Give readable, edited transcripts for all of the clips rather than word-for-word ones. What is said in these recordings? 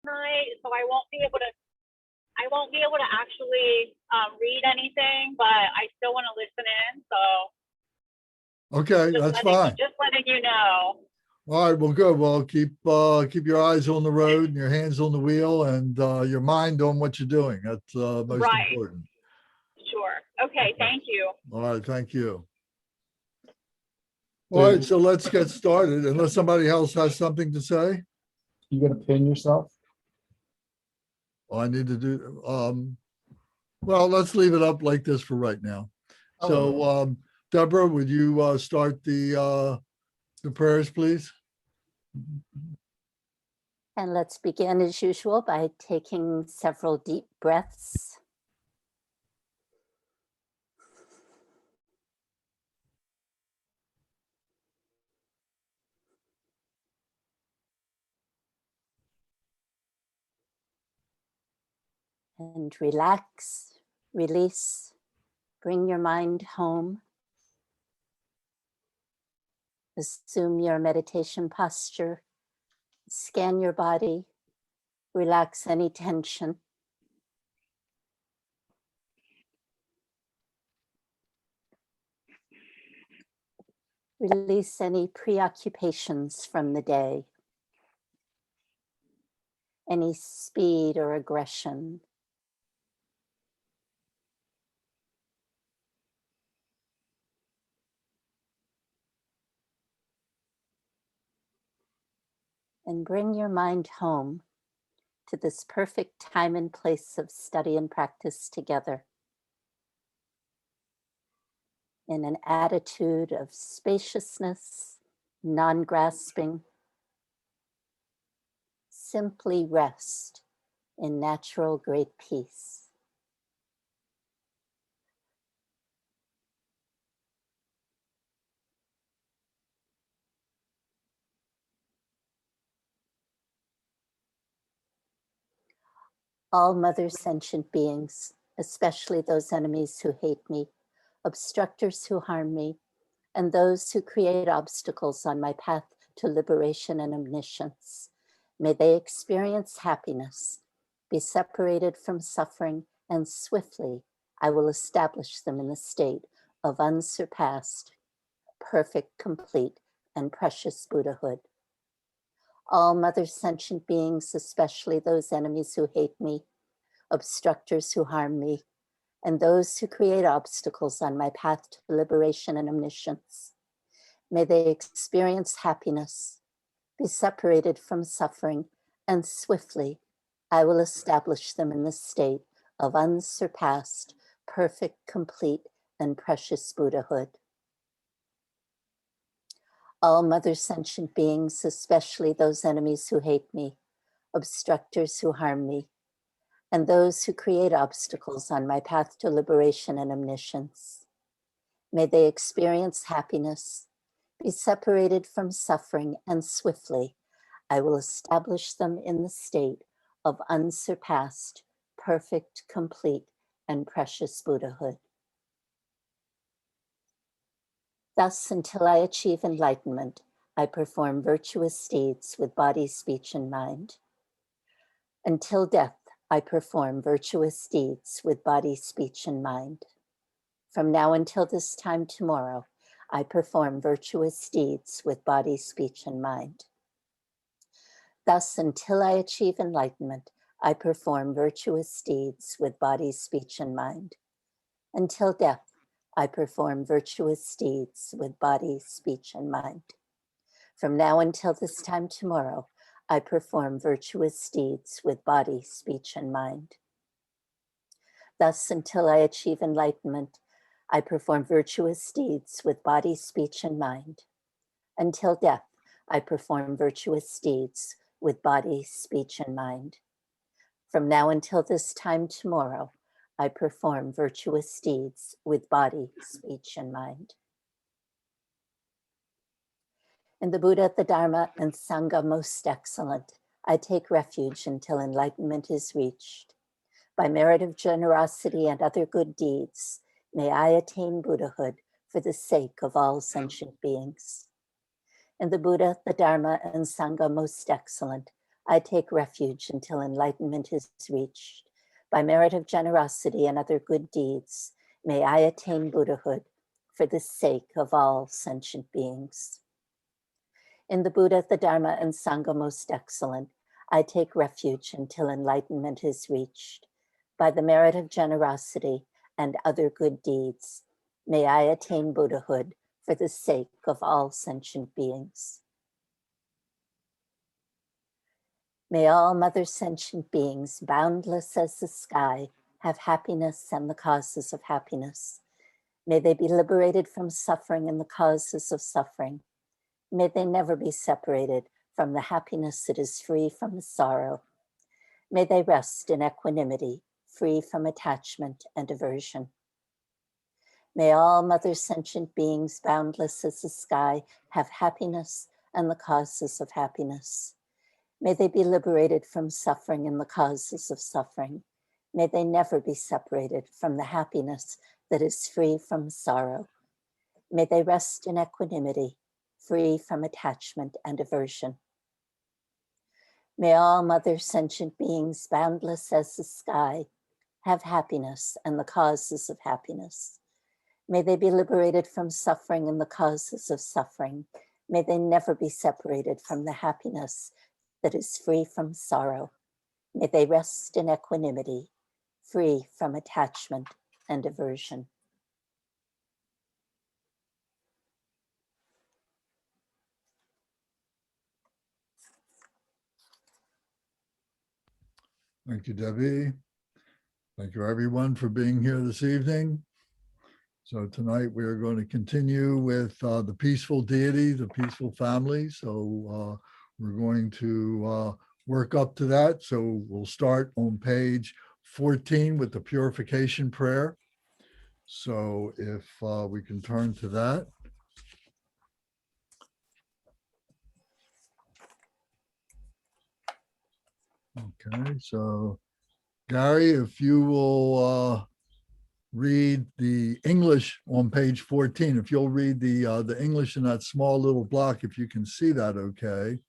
tonight, so I won't be able to actually read anything, but I still want to listen in. So Okay, that's fine. Just letting you know. All right, well, good. Well, keep your eyes on the road and your hands on the wheel and your mind on what you're doing. That's most Right. important. Sure. Okay. Thank you. All right, thank you. All right, so let's get started. Unless somebody else has something to say. You gonna pin yourself? I need to do. Well, let's leave it up like this for right now. So, Deborah, would you start the prayers, please? And let's begin as usual by taking several deep breaths. And relax, release, bring your mind home. Assume your meditation posture, scan your body, relax any tension. Release any preoccupations from the day, any speed or aggression. And bring your mind home to this perfect time and place of study and practice together, in an attitude of spaciousness, non-grasping. Simply rest in natural great peace. All mother sentient beings, especially those enemies who hate me, obstructors who harm me, and those who create obstacles on my path to liberation and omniscience, may they experience happiness, be separated from suffering, and swiftly I will establish them in the state of unsurpassed, perfect, complete, and precious Buddhahood. All mother sentient beings, especially those enemies who hate me, obstructors who harm me, and those who create obstacles on my path to liberation and omniscience, may they experience happiness, be separated from suffering, and swiftly I will establish them in the state of unsurpassed, perfect, complete, and precious Buddhahood. All mother sentient beings, especially those enemies who hate me, obstructors who harm me, and those who create obstacles on my path to liberation and omniscience, may they experience happiness, be separated from suffering, and swiftly I will establish them in the state of unsurpassed, perfect, complete, and precious Buddhahood. Thus, until I achieve enlightenment, I perform virtuous deeds with body, speech, and mind. Until death, I perform virtuous deeds with body, speech, and mind. From now until this time tomorrow, I perform virtuous deeds with body, speech, and mind. Thus, until I achieve enlightenment, I perform virtuous deeds with body, speech, and mind. Until death, I perform virtuous deeds with body, speech, and mind. From now until this time tomorrow, I perform virtuous deeds with body, speech, and mind. Thus, until I achieve enlightenment, I perform virtuous deeds with body, speech, and mind. Until death, I perform virtuous deeds with body, speech, and mind. From now until this time tomorrow, I perform virtuous deeds with body, speech, and mind. In the Buddha, the Dharma, and Sangha most excellent, I take refuge until enlightenment is reached. By merit of generosity and other good deeds, may I attain Buddhahood for the sake of all sentient beings. In the Buddha, the Dharma, and Sangha most excellent, I take refuge until enlightenment is reached. By merit of generosity and other good deeds, may I attain Buddhahood for the sake of all sentient beings. In the Buddha, the Dharma, and Sangha most excellent, I take refuge until enlightenment is reached. By the merit of generosity and other good deeds, may I attain Buddhahood for the sake of all sentient beings. May all mother sentient beings, boundless as the sky, have happiness and the causes of happiness. May they be liberated from suffering and the causes of suffering. May they never be separated from the happiness that is free from sorrow. May they rest in equanimity, free from attachment and aversion. May all mother sentient beings, boundless as the sky, have happiness and the causes of happiness. May they be liberated from suffering and the causes of suffering. May they never be separated from the happiness that is free from sorrow. May they rest in equanimity, free from attachment and aversion. May all mother sentient beings, boundless as the sky, have happiness and the causes of happiness. May they be liberated from suffering and the causes of suffering. May they never be separated from the happiness that is free from sorrow. May they rest in equanimity, free from attachment and aversion. Thank you, Debbie. Thank you, everyone, for being here this evening. So tonight we are going to continue with the peaceful deity, the peaceful family. So we're going to work up to that. So we'll start on page 14 with the purification prayer. So if we can turn to that. Okay, so Gary, if you will read the English on page 14, if you'll read the English in that small little block, if you can see that, okay.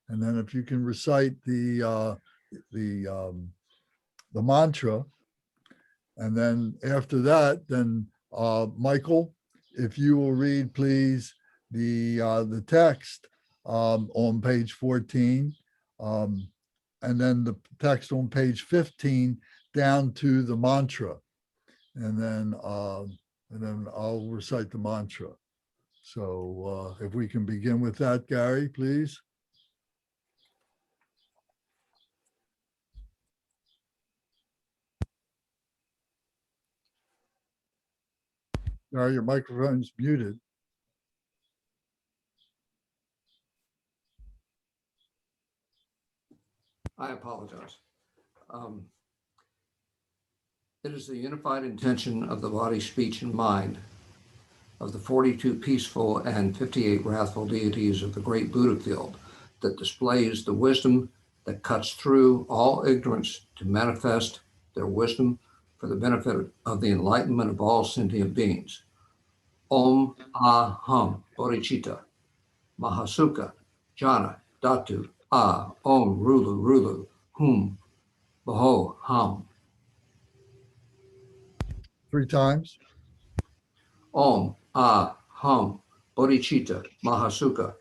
And then if you can recite the mantra, and then after that, then Michael, if you will read, please, the text on page 14, and then the text on page 15 down to the mantra, and then I'll recite the mantra. So if we can begin with that, Gary, please. Gary, your microphone's muted. I apologize. It is the unified intention of the body, speech, and mind of the 42 peaceful and 58 wrathful deities of the great Buddha field that displays the wisdom that cuts through all ignorance to manifest their wisdom for the benefit of the enlightenment of all sentient beings. Om Aham Bodhicitta Mahasukha Jana Datu Ah Om Rulu Rulu Hum Baho Ham. 3 times. Om Aham Bodhicitta Mahasukha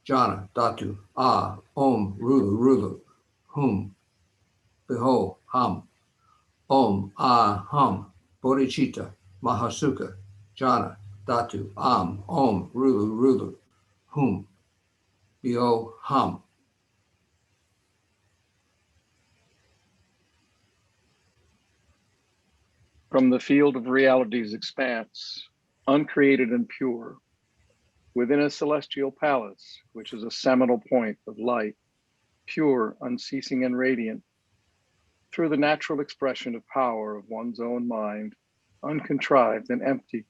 Jana Datu Ah Om Rulu Rulu Hum Baho Ham. Om Aham Bodhicitta Mahasukha Jana Datu Am Om Rulu Rulu Hum Baho Ham. From the field of reality's expanse, uncreated and pure, within a celestial palace, which is a seminal point of light, pure, unceasing, and radiant, through the natural expression of power of one's own mind, uncontrived and empty,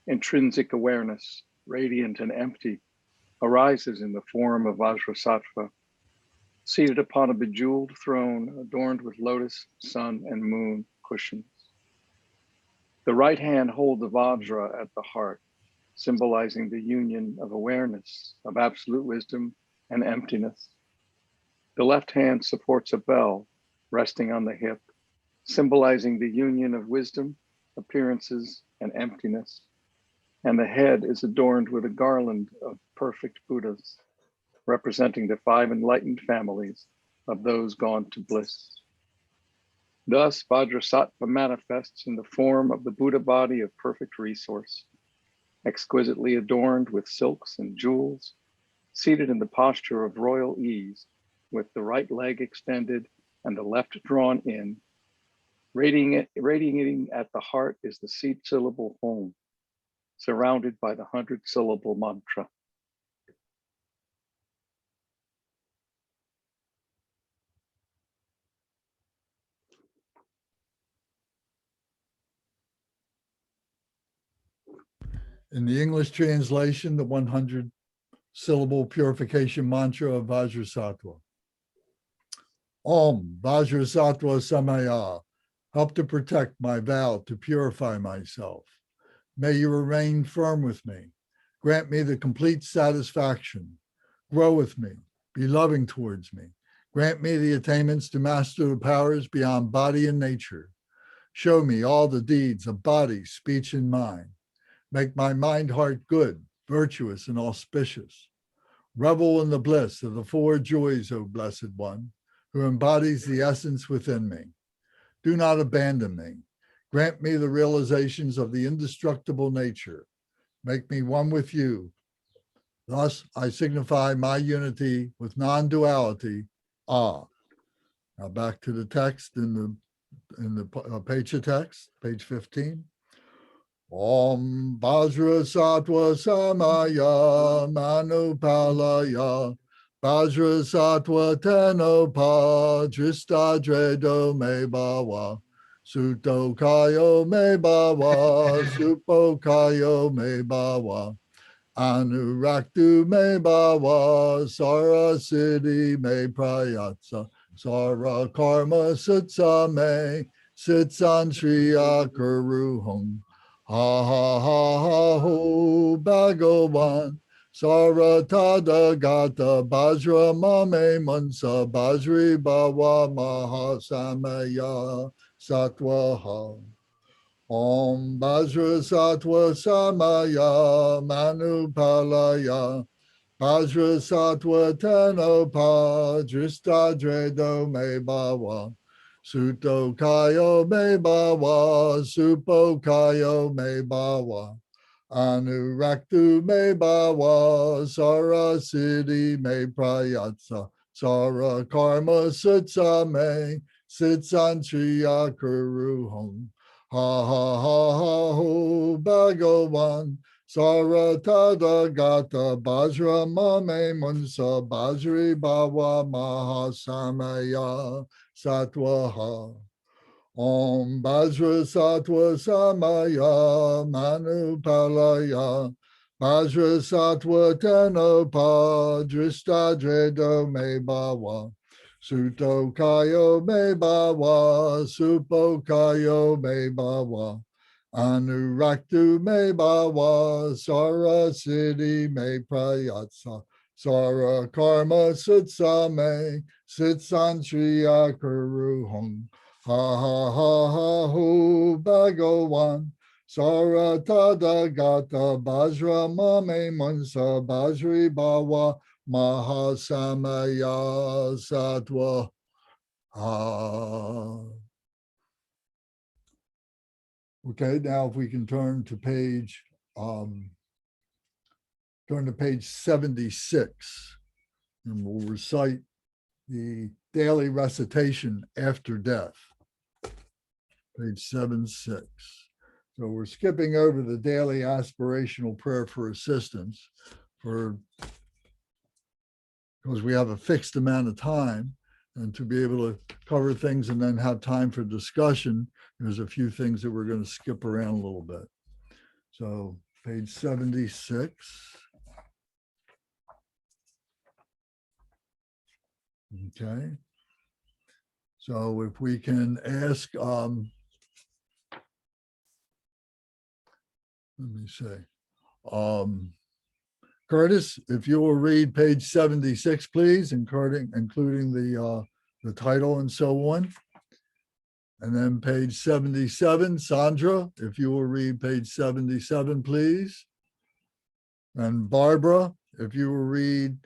intrinsic awareness, radiant and empty, arises in the form of Vajrasattva, seated upon a bejeweled throne adorned with lotus, sun, and moon cushions. The right hand holds a Vajra at the heart, symbolizing the union of awareness, of absolute wisdom and emptiness. The left hand supports a bell resting on the hip, symbolizing the union of wisdom, appearances, and emptiness. And the head is adorned with a garland of perfect Buddhas, representing the 5 enlightened families of those gone to bliss. Thus, Vajrasattva manifests in the form of the Buddha body of perfect resource, exquisitely adorned with silks and jewels, seated in the posture of royal ease, with the right leg extended and the left drawn in. Radiating at the heart is the seed syllable Om, surrounded by the 100-syllable mantra. In the English translation, the 100-syllable purification mantra of Vajrasattva. Om Vajrasattva Samaya. Help to protect my vow to purify myself. May you remain firm with me. Grant me the complete satisfaction. Grow with me. Be loving towards me. Grant me the attainments to master the powers beyond body and nature. Show me all the deeds of body, speech, and mind. Make my mind heart good, virtuous, and auspicious. Revel in the bliss of the 4 joys, O Blessed One, who embodies the essence within me. Do not abandon me. Grant me the realizations of the indestructible nature. Make me one with you. Thus, I signify my unity with non-duality. Now back to the text in the page of text, page 15. Om Vajrasattva Samaya Manupalaya Vajrasattva Tenopa Dristadredo Me Bhava Sutokayo Me Bhava Supokayo Me Bhava Anuraktu Me Bhava Sara Siddhi Me Prayatsa Sara Karma Sutsa Me Sitsan Shriya Kuruhum Ha ha ha ha ho Bhagavan Saratada Gata Bajra Mame Mansa Bajri Bhava Mahasamaya Satwaha Om Bajra Satwa Samaya Manupalaya Bajra Satwa Tenopa Dristadredo Me Bhava Suto Kayo Me Bhava Supo Kayo Me Bhava Anuraktu Me Bhava Sara Siddhi Me Prayatsa Sara Karma Sutsa Me Sitsan Shriya Kuruhum Ha ha ha ha ho Bhagavan Saratada Gata Bajra Mame Munsa Bajri Bhava Mahasamaya Satwaha Om Bajra Sattva Samaya Manupalaya Bajra Sattva Tenopa Dristadredo Me Bhava Suto Kayo Me Bhava Supo Kayo Me Bhava Anuraktu Me Bhava Sara Siddhi Me Prayatsa Sara Karma Sutsa Me Sitsan Shriya Kuruhum Ha ha ha ha ho Bhagavan Saratada Gata Bajra Mame Mansa Bajri Bhava Mahasamaya Satwa Okay, now if we can turn to page 76, and we'll recite the daily recitation after death. Page 76. So we're skipping over the daily aspirational prayer for assistance because we have a fixed amount of time, and to be able to cover things and then have time for discussion, there's a few things that we're going to skip around a little bit. So page 76. Okay. So if we can ask, let me say, Curtis, if you will read page 76, please, including the title and so on. And then page 77, Sandra, if you will read page 77, please. And Barbara, if you will read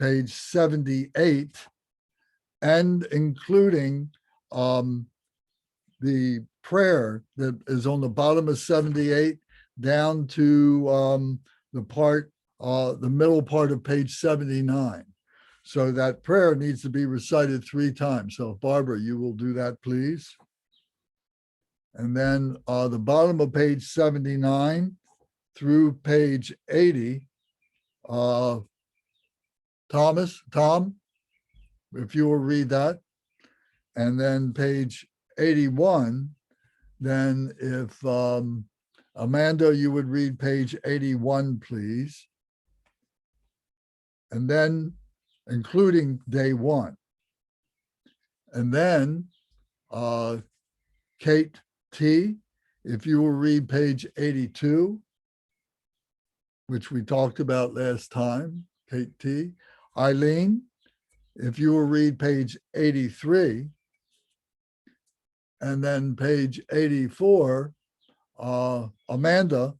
page 78, and including the prayer that is on the bottom of 78 down to the middle part of page 79. So that prayer needs to be recited 3 times. So Barbara, you will do that, please. And then the bottom of page 79 through page 80, Tom, if you will read that. And then page 81, then if Amanda, you would read page 81, please. And then including day 1. And then Kate T, if you will read page 82, which we talked about last time, Kate T. Eileen, if you will read page 83, and then page 84, Amanda,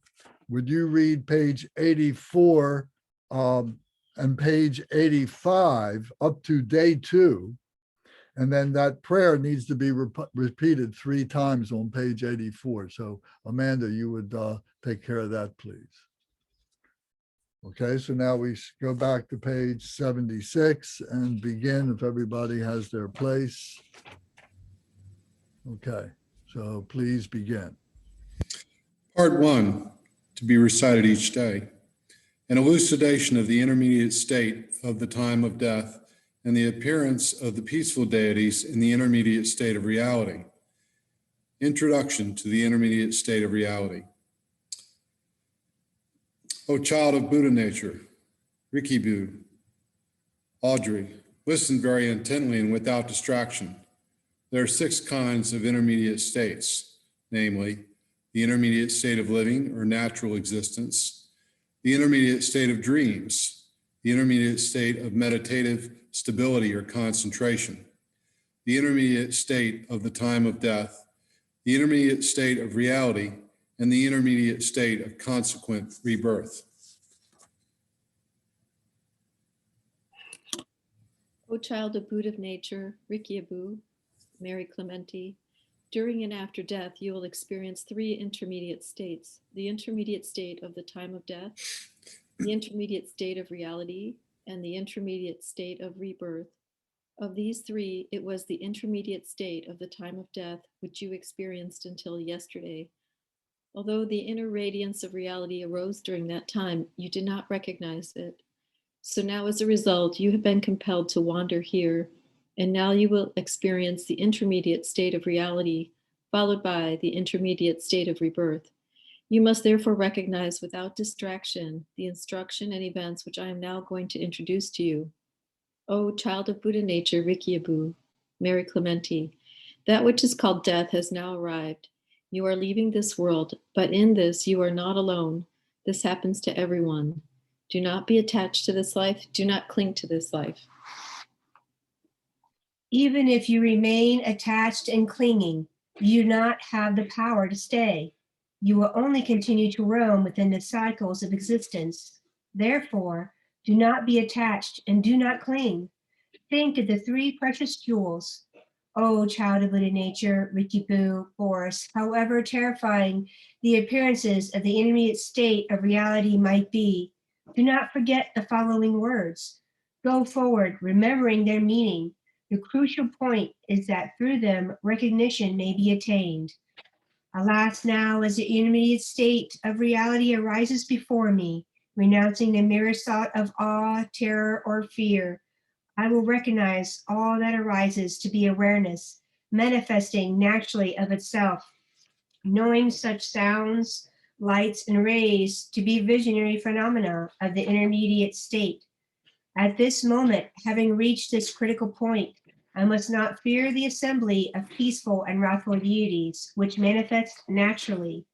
would you read page 84 and page 85 up to day 2? And then that prayer needs to be repeated 3 times on page 84. So Amanda, you would take care of that, please. Okay, so now we go back to page 76 and begin if everybody has their place. Okay, so please begin. Part 1, to be recited each day. An elucidation of the intermediate state of the time of death and the appearance of the peaceful deities in the intermediate state of reality. Introduction to the intermediate state of reality. O child of Buddha nature, Rikibu, Audrey, listen very intently and without distraction. There are 6 kinds of intermediate states, namely, the intermediate state of living or natural existence, the intermediate state of dreams, the intermediate state of meditative stability or concentration, the intermediate state of the time of death, the intermediate state of reality, and the intermediate state of consequent rebirth. O child of Buddha of nature, Rikyabu, Mary Clementi, during and after death, you will experience 3 intermediate states: the intermediate state of the time of death, the intermediate state of reality, and the intermediate state of rebirth. Of these 3, it was the intermediate state of the time of death which you experienced until yesterday. Although the inner radiance of reality arose during that time, you did not recognize it. So now as a result, you have been compelled to wander here, and now you will experience the intermediate state of reality, followed by the intermediate state of rebirth. You must therefore recognize without distraction the instruction and events which I am now going to introduce to you. O child of Buddha nature, Rikyabu, Mary Clementi, that which is called death has now arrived. You are leaving this world, but in this you are not alone. This happens to everyone. Do not be attached to this life. Do not cling to this life. Even if you remain attached and clinging, you do not have the power to stay. You will only continue to roam within the cycles of existence. Therefore, do not be attached and do not cling. Think of the 3 precious jewels. O child of Buddha nature, Rikibu, force, however terrifying the appearances of the intermediate state of reality might be, do not forget the following words. Go forward, remembering their meaning. The crucial point is that through them, recognition may be attained. Alas, now as the intermediate state of reality arises before me, renouncing the merest thought of awe, terror, or fear, I will recognize all that arises to be awareness, manifesting naturally of itself, knowing such sounds, lights, and rays to be visionary phenomena of the intermediate state. At this moment, having reached this critical point, I must not fear the assembly of peaceful and wrathful deities, which manifest naturally.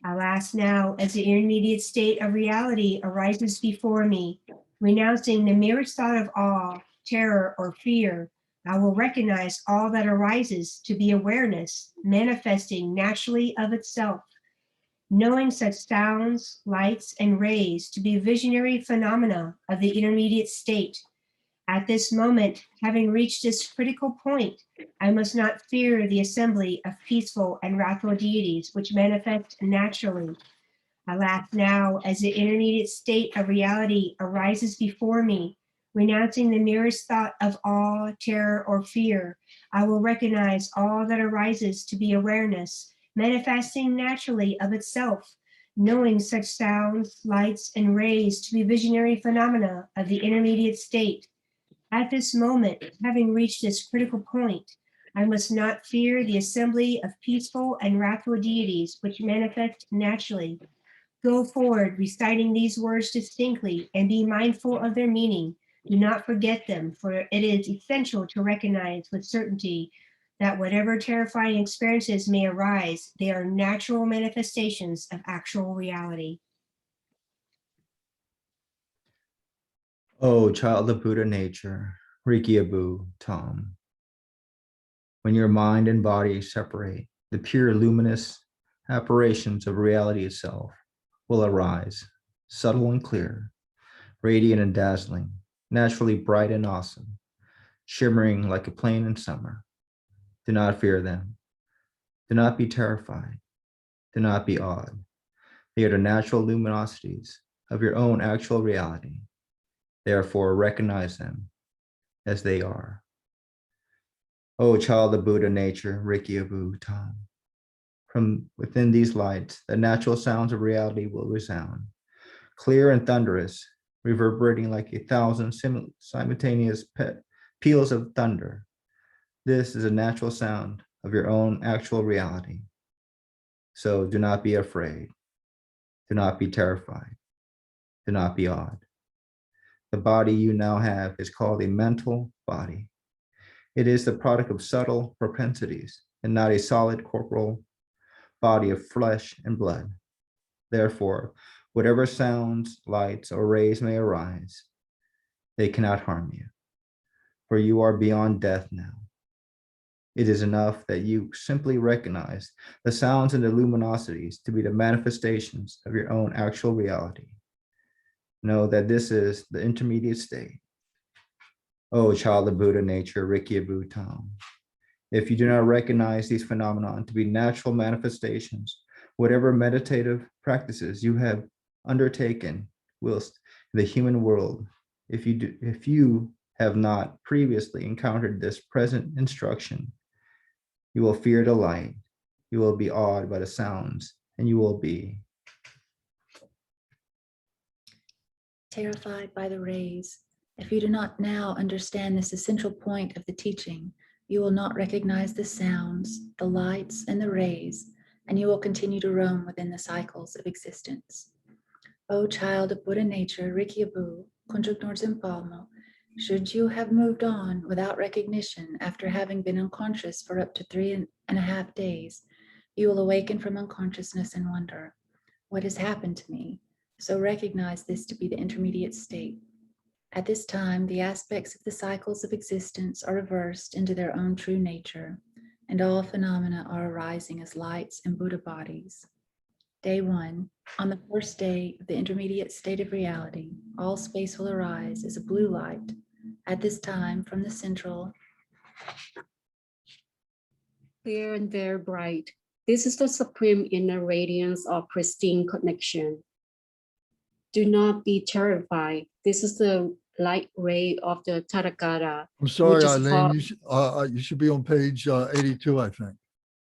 Alas, now, as the intermediate state of reality arises before me, renouncing the merest thought of awe, terror, or fear, I will recognize all that arises to be awareness, manifesting naturally of itself, knowing such sounds, lights, and rays to be visionary phenomena of the intermediate state. At this moment, having reached this critical point, I must not fear the assembly of peaceful and wrathful deities which manifest naturally. Alas, now, as the intermediate state of reality arises before me, renouncing the merest thought of awe, terror, or fear, I will recognize all that arises to be awareness, manifesting naturally of itself, knowing such sounds, lights, and rays to be visionary phenomena of the intermediate state. At this moment, having reached this critical point, I must not fear the assembly of peaceful and wrathful deities which manifest naturally. Go forward, reciting these words distinctly, and be mindful of their meaning. Do not forget them, for it is essential to recognize with certainty that whatever terrifying experiences may arise, they are natural manifestations of actual reality. O child of Buddha nature, Rikyabu Tom. When your mind and body separate, the pure luminous apparitions of reality itself will arise, subtle and clear, radiant and dazzling, naturally bright and awesome, shimmering like a plain in summer. Do not fear them. Do not be terrified. Do not be awed. They are the natural luminosities of your own actual reality. Therefore, recognize them as they are. O child of Buddha nature, Rikyabu Tam. From within these lights, the natural sounds of reality will resound, clear and thunderous, reverberating like 1,000 simultaneous peals of thunder. This is a natural sound of your own actual reality. So do not be afraid. Do not be terrified. Do not be awed. The body you now have is called a mental body. It is the product of subtle propensities and not a solid corporal body of flesh and blood. Therefore, whatever sounds, lights, or rays may arise, they cannot harm you, for you are beyond death now. It is enough that you simply recognize the sounds and the luminosities to be the manifestations of your own actual reality. Know that this is the intermediate state. O child of Buddha nature, Rikyabu Tam. If you do not recognize these phenomena to be natural manifestations, whatever meditative practices you have undertaken whilst in the human world, if you have not previously encountered this present instruction, you will fear the light, you will be awed by the sounds, and you will be terrified by the rays. If you do not now understand this essential point of the teaching, you will not recognize the sounds, the lights, and the rays, and you will continue to roam within the cycles of existence. O child of Buddha nature, Rikyabu, Kunjuk Nordzin Palmo, should you have moved on without recognition after having been unconscious for up to 3.5 days, you will awaken from unconsciousness and wonder, what has happened to me? So recognize this to be the intermediate state. At this time, the aspects of the cycles of existence are reversed into their own true nature, and all phenomena are arising as lights and Buddha bodies. Day 1, on the first day of the intermediate state of reality, all space will arise as a blue light. At this time, from the central, clear and very bright. This is the supreme inner radiance of pristine connection. Do not be terrified. This is the light ray of the Tathagata. I'm sorry, which is Eileen, called- you should be on page 82, I think.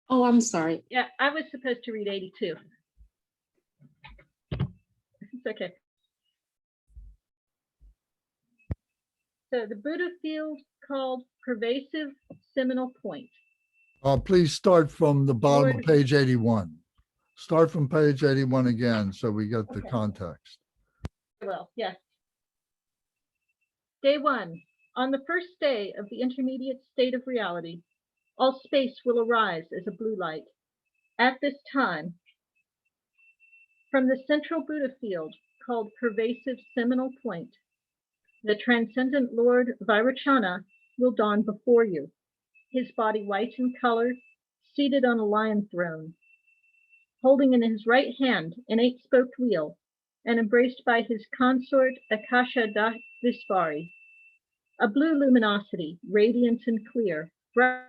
Oh, I'm sorry. Yeah, I was supposed to read 82. It's okay. So the Buddha field called pervasive seminal point. Please start from the bottom of page 81. Start from page 81 again, so we get the Okay. context. Well, yes. Day 1, on the first day of the intermediate state of reality, all space will arise as a blue light. At this time, From the central Buddha field called pervasive seminal point, the transcendent Lord Vairocana will dawn before you, his body white in color, seated on a lion throne, holding in his right hand an 8-spoked wheel, and embraced by his consort Akasha Dishvari, a blue luminosity, radiant and clear, bright,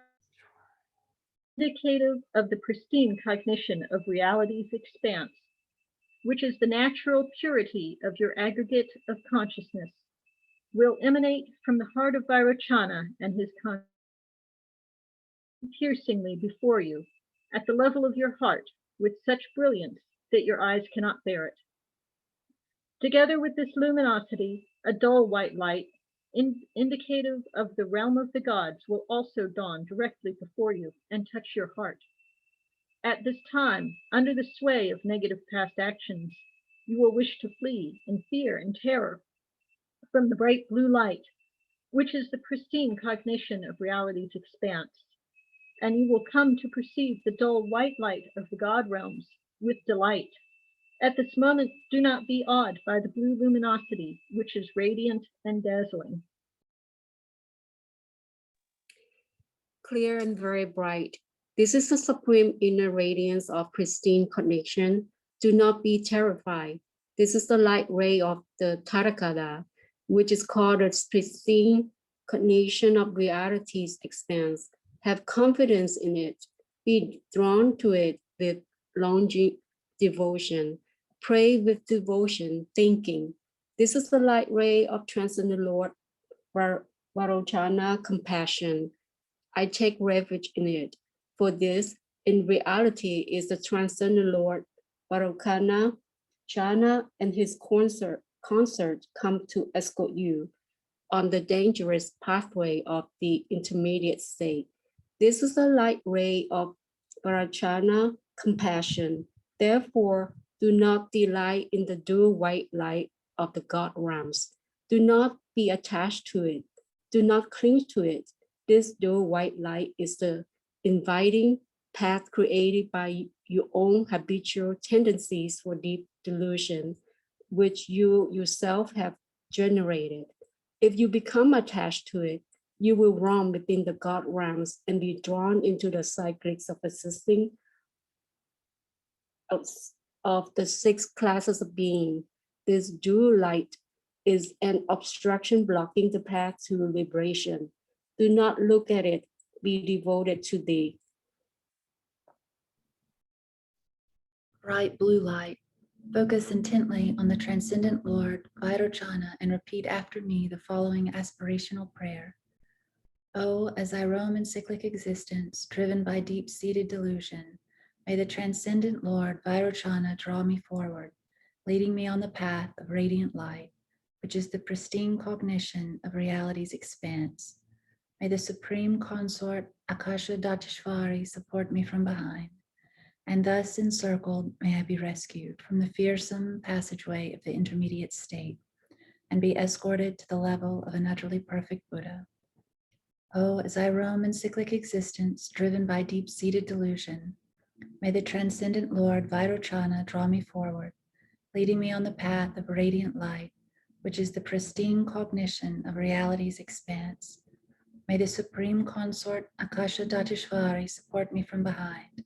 indicative of the pristine cognition of reality's expanse, which is the natural purity of your aggregate of consciousness, will emanate from the heart of Vairocana and his consciousness piercingly before you, at the level of your heart, with such brilliance that your eyes cannot bear it. Together with this luminosity, a dull white light, indicative of the realm of the gods, will also dawn directly before you and touch your heart. At this time, under the sway of negative past actions, you will wish to flee in fear and terror from the bright blue light, which is the pristine cognition of reality's expanse, and you will come to perceive the dull white light of the God realms with delight. At this moment, do not be awed by the blue luminosity, which is radiant and dazzling. Clear and very bright. This is the supreme inner radiance of pristine connection. Do not be terrified. This is the light ray of the Tathagata, which is called the pristine cognition of reality's expanse. Have confidence in it. Be drawn to it with longing devotion. Pray with devotion, thinking. This is the light ray of Transcendent Lord Vairocana compassion. I take refuge in it. For this, in reality, is the Transcendent Lord Vairocana, Chana, and his consort come to escort you on the dangerous pathway of the intermediate state. This is the light ray of Vairocana compassion. Therefore, do not delight in the dual white light of the God realms. Do not be attached to it. Do not cling to it. This dual white light is the inviting path created by your own habitual tendencies for deep delusion, which you yourself have generated. If you become attached to it, you will roam within the God realms and be drawn into the cycles of existing of the 6 classes of being. This dual light is an obstruction blocking the path to liberation. Do not look at it, be devoted to thee. Bright blue light. Focus intently on the Transcendent Lord, Vairocana, and repeat after me the following aspirational prayer. Oh, as I roam in cyclic existence, driven by deep-seated delusion, may the Transcendent Lord, Vairocana, draw me forward, leading me on the path of radiant light, which is the pristine cognition of reality's expanse. May the Supreme Consort, Akasha Dishvari, support me from behind, and thus encircled, may I be rescued from the fearsome passageway of the intermediate state, and be escorted to the level of an utterly perfect Buddha. Oh, as I roam in cyclic existence, driven by deep-seated delusion, may the Transcendent Lord Vairocana draw me forward, leading me on the path of radiant light, which is the pristine cognition of reality's expanse. May the Supreme Consort Akasha Dishvari support me from behind,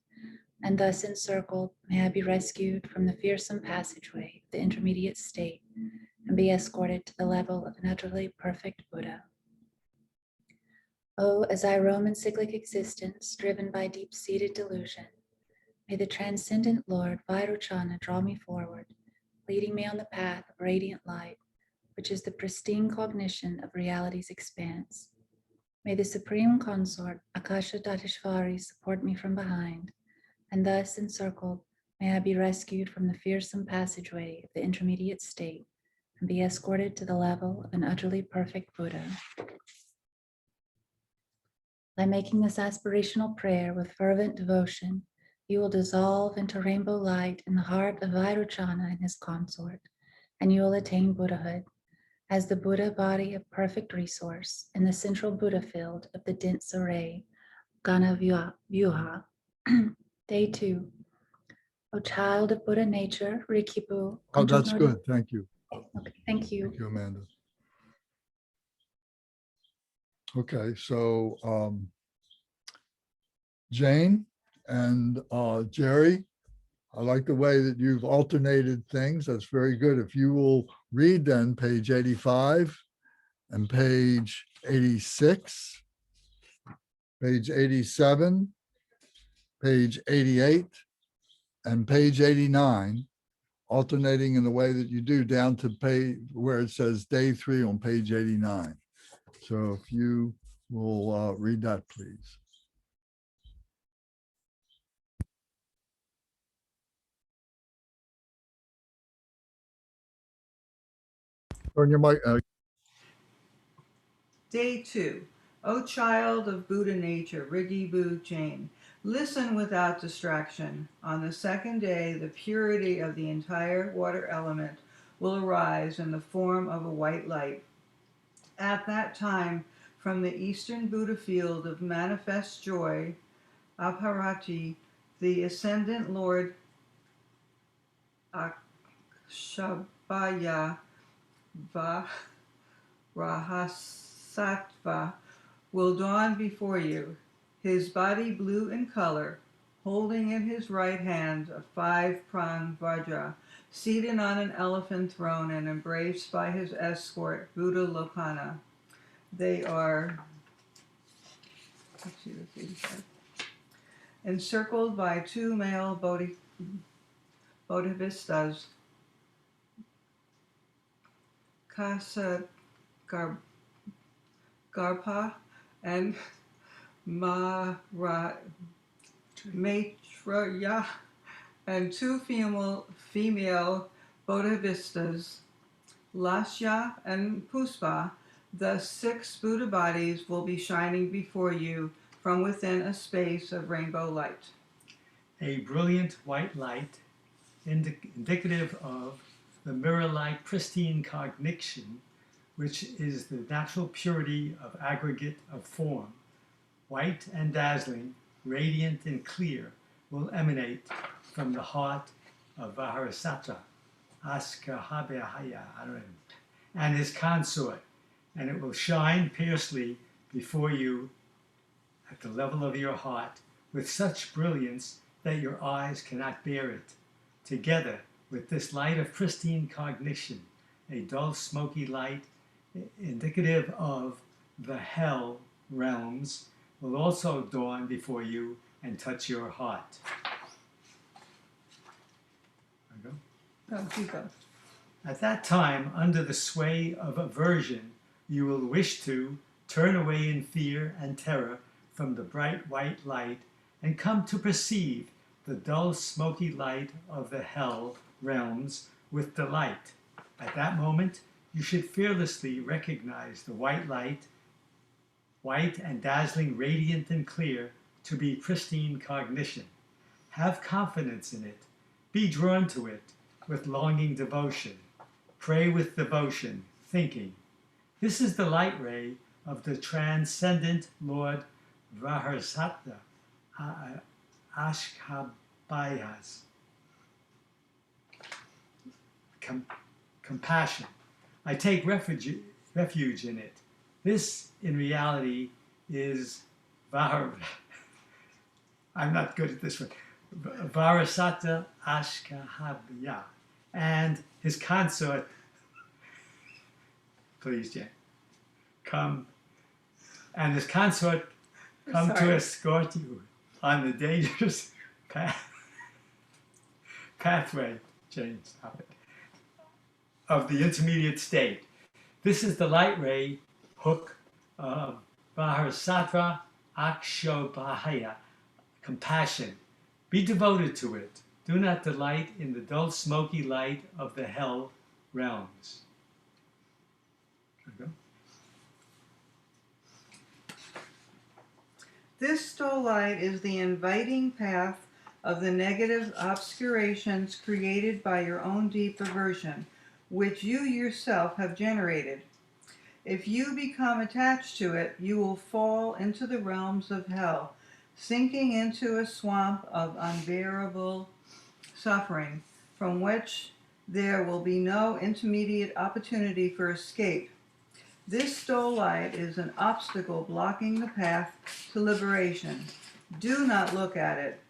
and thus encircled, may I be rescued from the fearsome passageway of the intermediate state, and be escorted to the level of an utterly perfect Buddha. Oh, as I roam in cyclic existence, driven by deep-seated delusion, may the Transcendent Lord Vairocana draw me forward, leading me on the path of radiant light, which is the pristine cognition of reality's expanse. May the Supreme Consort, Akasha Dishvari, support me from behind, and thus encircled, may I be rescued from the fearsome passageway of the intermediate state, and be escorted to the level of an utterly perfect Buddha. By making this aspirational prayer with fervent devotion, you will dissolve into rainbow light in the heart of Vairocana and his consort, and you will attain Buddhahood as the Buddha body of perfect resource in the central Buddha field of the dense array, Gana Vyuha. Day 2. O child of Buddha nature, Rikibu. Oh, that's good. Thank you. Okay, thank you. Thank you, Amanda. Okay, so Jane and Jerry, I like the way that you've alternated things. That's very good. If you will read then page 85 and page 86, page 87, page 88, and page 89, alternating in the way that you do down to page where it says day 3 on page 89. So if you will read that, please. Turn your mic. Day 2. O child of Buddha nature, Rikibu Jane, listen without distraction. On the second day, the purity of the entire water element will arise in the form of a white light. At that time, from the eastern Buddha field of manifest joy, Aparati, the ascendant Lord Akshabhaya Rahasattva will dawn before you, his body blue in color, holding in his right hand a 5-pronged vajra, seated on an elephant throne and embraced by his escort, Buddha Lokana. They are encircled by 2 male bodhisattvas, Kasa Garpa and Maitreya, and 2 female bodhisattvas, Lasya and Puspa. Thus 6 Buddha bodies will be shining before you from within a space of rainbow light. A brilliant white light, indicative of the mirror-like pristine cognition, which is the natural purity of aggregate of form, white and dazzling, radiant and clear, will emanate from the heart of Vajrasattva, Askahabhaya, and his consort, and it will shine fiercely before you at the level of your heart with such brilliance that your eyes cannot bear it. Together with this light of pristine cognition, a dull smoky light indicative of the hell realms will also dawn before you and touch your heart. At that time, under the sway of aversion, you will wish to turn away in fear and terror from the bright white light and come to perceive the dull smoky light of the hell realms with delight. At that moment, you should fearlessly recognize the white light, white and dazzling, radiant and clear, to be pristine cognition. Have confidence in it. Be drawn to it with longing devotion. Pray with devotion, thinking, this is the light ray of the transcendent Lord Vajrasattva, Ashkabhayas. Compassion. I take refuge in it. This, in reality, is I'm not good at this one. Vajrasattva Ashkabhaya, and his consort. Please, Jen, come. And his consort come to escort you on the dangerous pathway. Jane, stop it. Of the intermediate state. This is the light ray hook of Vajrasattva Akshobhaya, compassion. Be devoted to it. Do not delight in the dull smoky light of the hell realms. This dull light is the inviting path of the negative obscurations created by your own deep aversion, which you yourself have generated. If you become attached to it, you will fall into the realms of hell, sinking into a swamp of unbearable suffering, from which there will be no intermediate opportunity for escape. This stole light is an obstacle blocking the path to liberation. Do not look at it.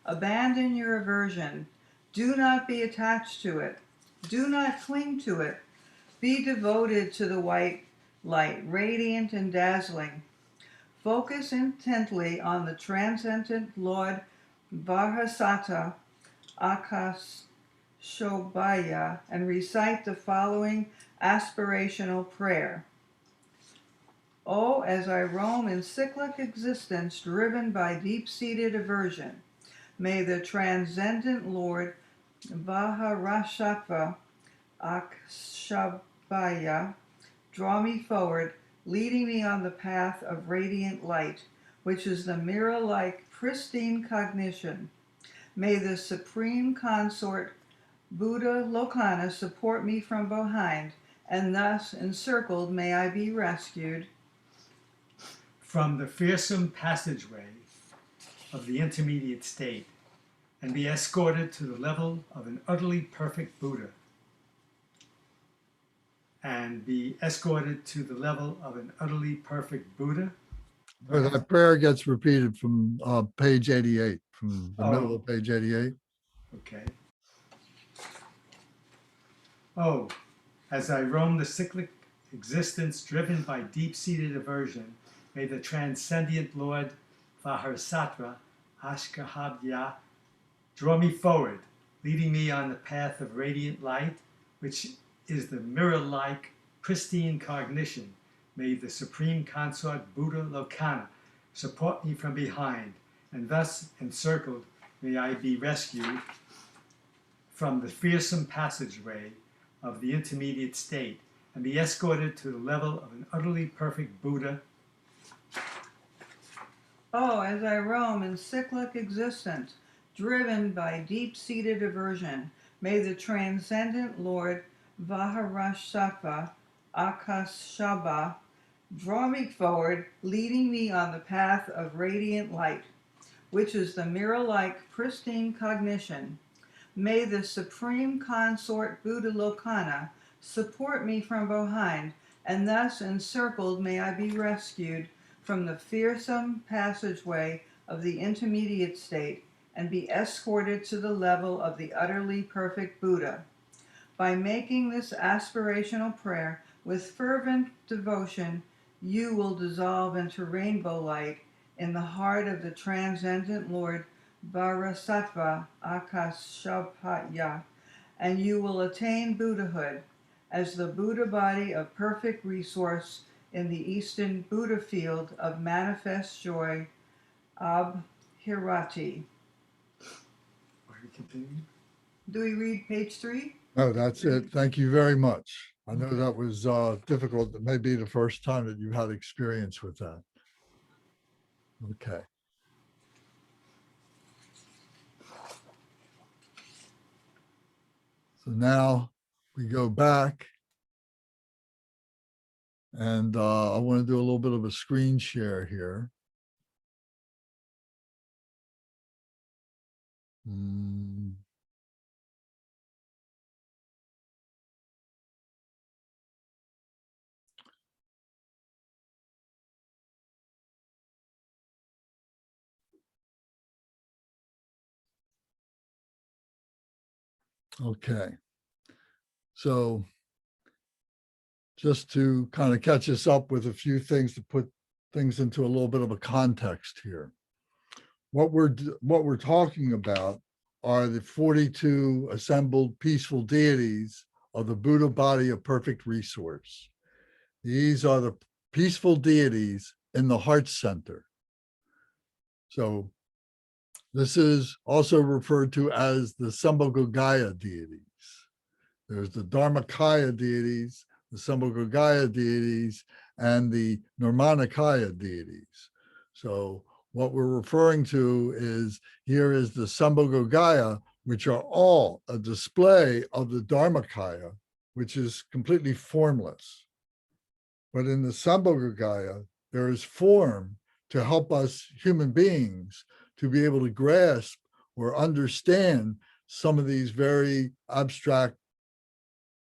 Abandon your aversion. Do not be attached to it. Do not cling to it. Be devoted to the white light, radiant and dazzling. Focus intently on the transcendent Lord Vajrasattva Akashobhaya and recite the following aspirational prayer. Oh, as I roam in cyclic existence driven by deep-seated aversion, may the transcendent Lord Vajrasattva Akashobhaya draw me forward, leading me on the path of radiant light, which is the mirror-like pristine cognition. May the Supreme Consort Buddha Lokana support me from behind, and thus encircled may I be rescued from the fearsome passageway of the intermediate state and be escorted to the level of an utterly perfect Buddha. And be escorted to the level of an utterly perfect Buddha. That prayer gets repeated from page 88, from the middle of page 88. Okay. Oh, as I roam the cyclic existence driven by deep-seated aversion, may the transcendent Lord Vajrasattva Akashobhaya draw me forward, leading me on the path of radiant light, which is the mirror-like pristine cognition. May the Supreme Consort Buddha Lokana support me from behind, and thus encircled may I be rescued from the fearsome passageway of the intermediate state and be escorted to the level of an utterly perfect Buddha. Oh, as I roam in cyclic existence, driven by deep-seated aversion, may the transcendent Lord Vajrasattva Akashobhaya draw me forward, leading me on the path of radiant light, which is the mirror-like pristine cognition. May the Supreme Consort Buddha Lokana support me from behind, and thus encircled may I be rescued from the fearsome passageway of the intermediate state and be escorted to the level of the utterly perfect Buddha. By making this aspirational prayer with fervent devotion, you will dissolve into rainbow light in the heart of the transcendent Lord Vajrasattva Akashobhaya, and you will attain Buddhahood as the Buddha body of perfect resource in the Eastern Buddha field of manifest joy, Abhirati. Do we read page 3? No, that's it. Thank you very much. I know that was difficult. It may be the first time that you had experience with that. Okay. So now we go back, and I want to do a little bit of a screen share here. Okay. So just to kind of catch us up with a few things to put things into a little bit of a context here. What we're talking about are the 42 assembled peaceful deities of the Buddha body of perfect resource. These are the peaceful deities in the heart center. So this is also referred to as the Sambhogaya deities. There's the Dharmakaya deities, the Sambhogaya deities, and the Nirmanakaya deities. So what we're referring to is, here is the Sambhogaya, which are all a display of the Dharmakaya, which is completely formless. But in the Sambhogaya, there is form to help us human beings to be able to grasp or understand some of these very abstract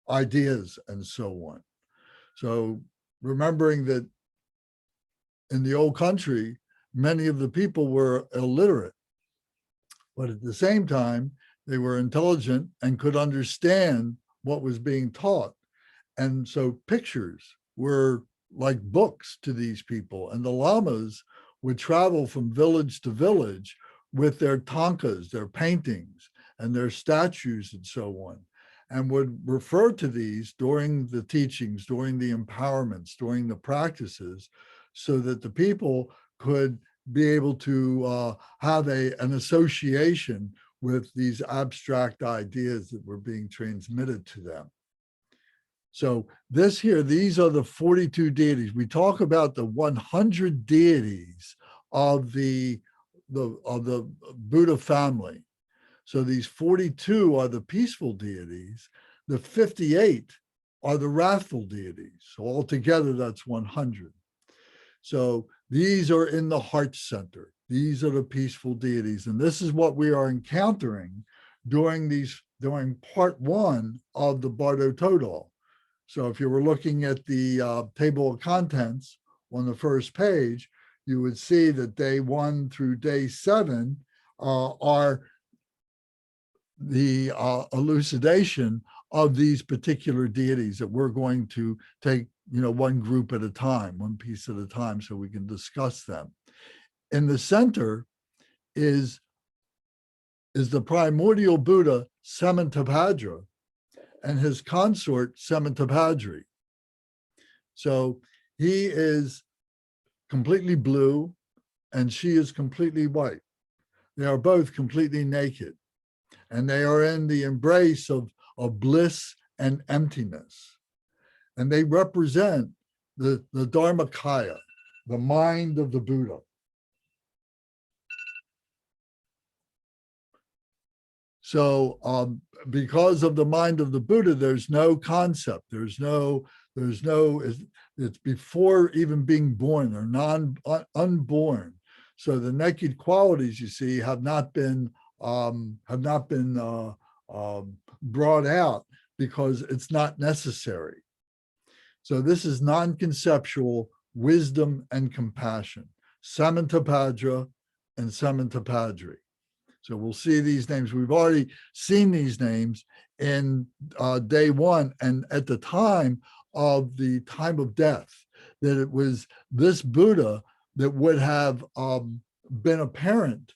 ideas and so on. So remembering that in the old country, many of the people were illiterate, but at the same time, they were intelligent and could understand what was being taught. And so pictures were like books to these people. And the lamas would travel from village to village with their tankas, their paintings, and their statues and so on, and would refer to these during the teachings, during the empowerments, during the practices, so that the people could be able to have an association with these abstract ideas that were being transmitted to them. So this here, these are the 42 deities. We talk about the 100 deities of the Buddha family. So these 42 are the peaceful deities. The 58 are the wrathful deities. So altogether, that's 100. So these are in the heart center. These are the peaceful deities. And this is what we are encountering during part one of the Bardo Thodol. So if you were looking at the table of contents on the first page, you would see that day 1 through day 7 are the elucidation of these particular deities that we're going to take, one group at a time, one piece at a time, so we can discuss them. In the center is the primordial Buddha, Samantabhadra, and his consort, Samantabhadri. So he is completely blue and she is completely white. They are both completely naked and they are in the embrace of bliss and emptiness. And they represent the Dharmakaya, the mind of the Buddha. So because of the mind of the Buddha, there's no concept. There's no, it's before even being born. They're unborn. So the naked qualities you see have not been brought out because it's not necessary. So this is non-conceptual wisdom and compassion. Samantabhadra and Samantabhadri. So we'll see these names. We've already seen these names in day 1 and at the time of death, that it was this Buddha that would have been apparent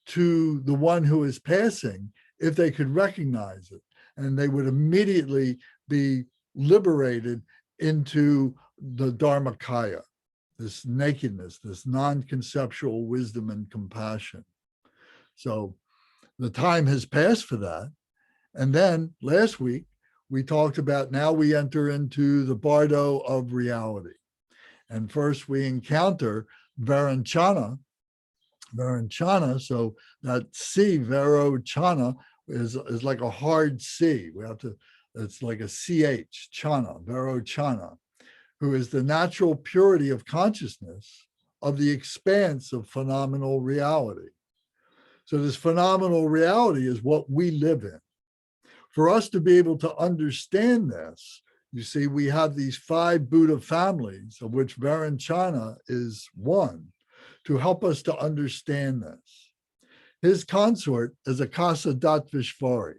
to the one who is passing if they could recognize it. And they would immediately be liberated into the Dharmakaya, this nakedness, this non-conceptual wisdom and compassion. So the time has passed for that. And then last week, we talked about now we enter into the Bardo of reality. And first we encounter Varanchana. Varanchana, so that C, Varochana, is like a hard C. It's like a CH, Chana, Varochana, who is the natural purity of consciousness of the expanse of phenomenal reality. So this phenomenal reality is what we live in. For us to be able to understand this, you see, we have these 5 Buddha families, of which Varanchana is one, to help us to understand this. His consort is Akasa Datvishvari,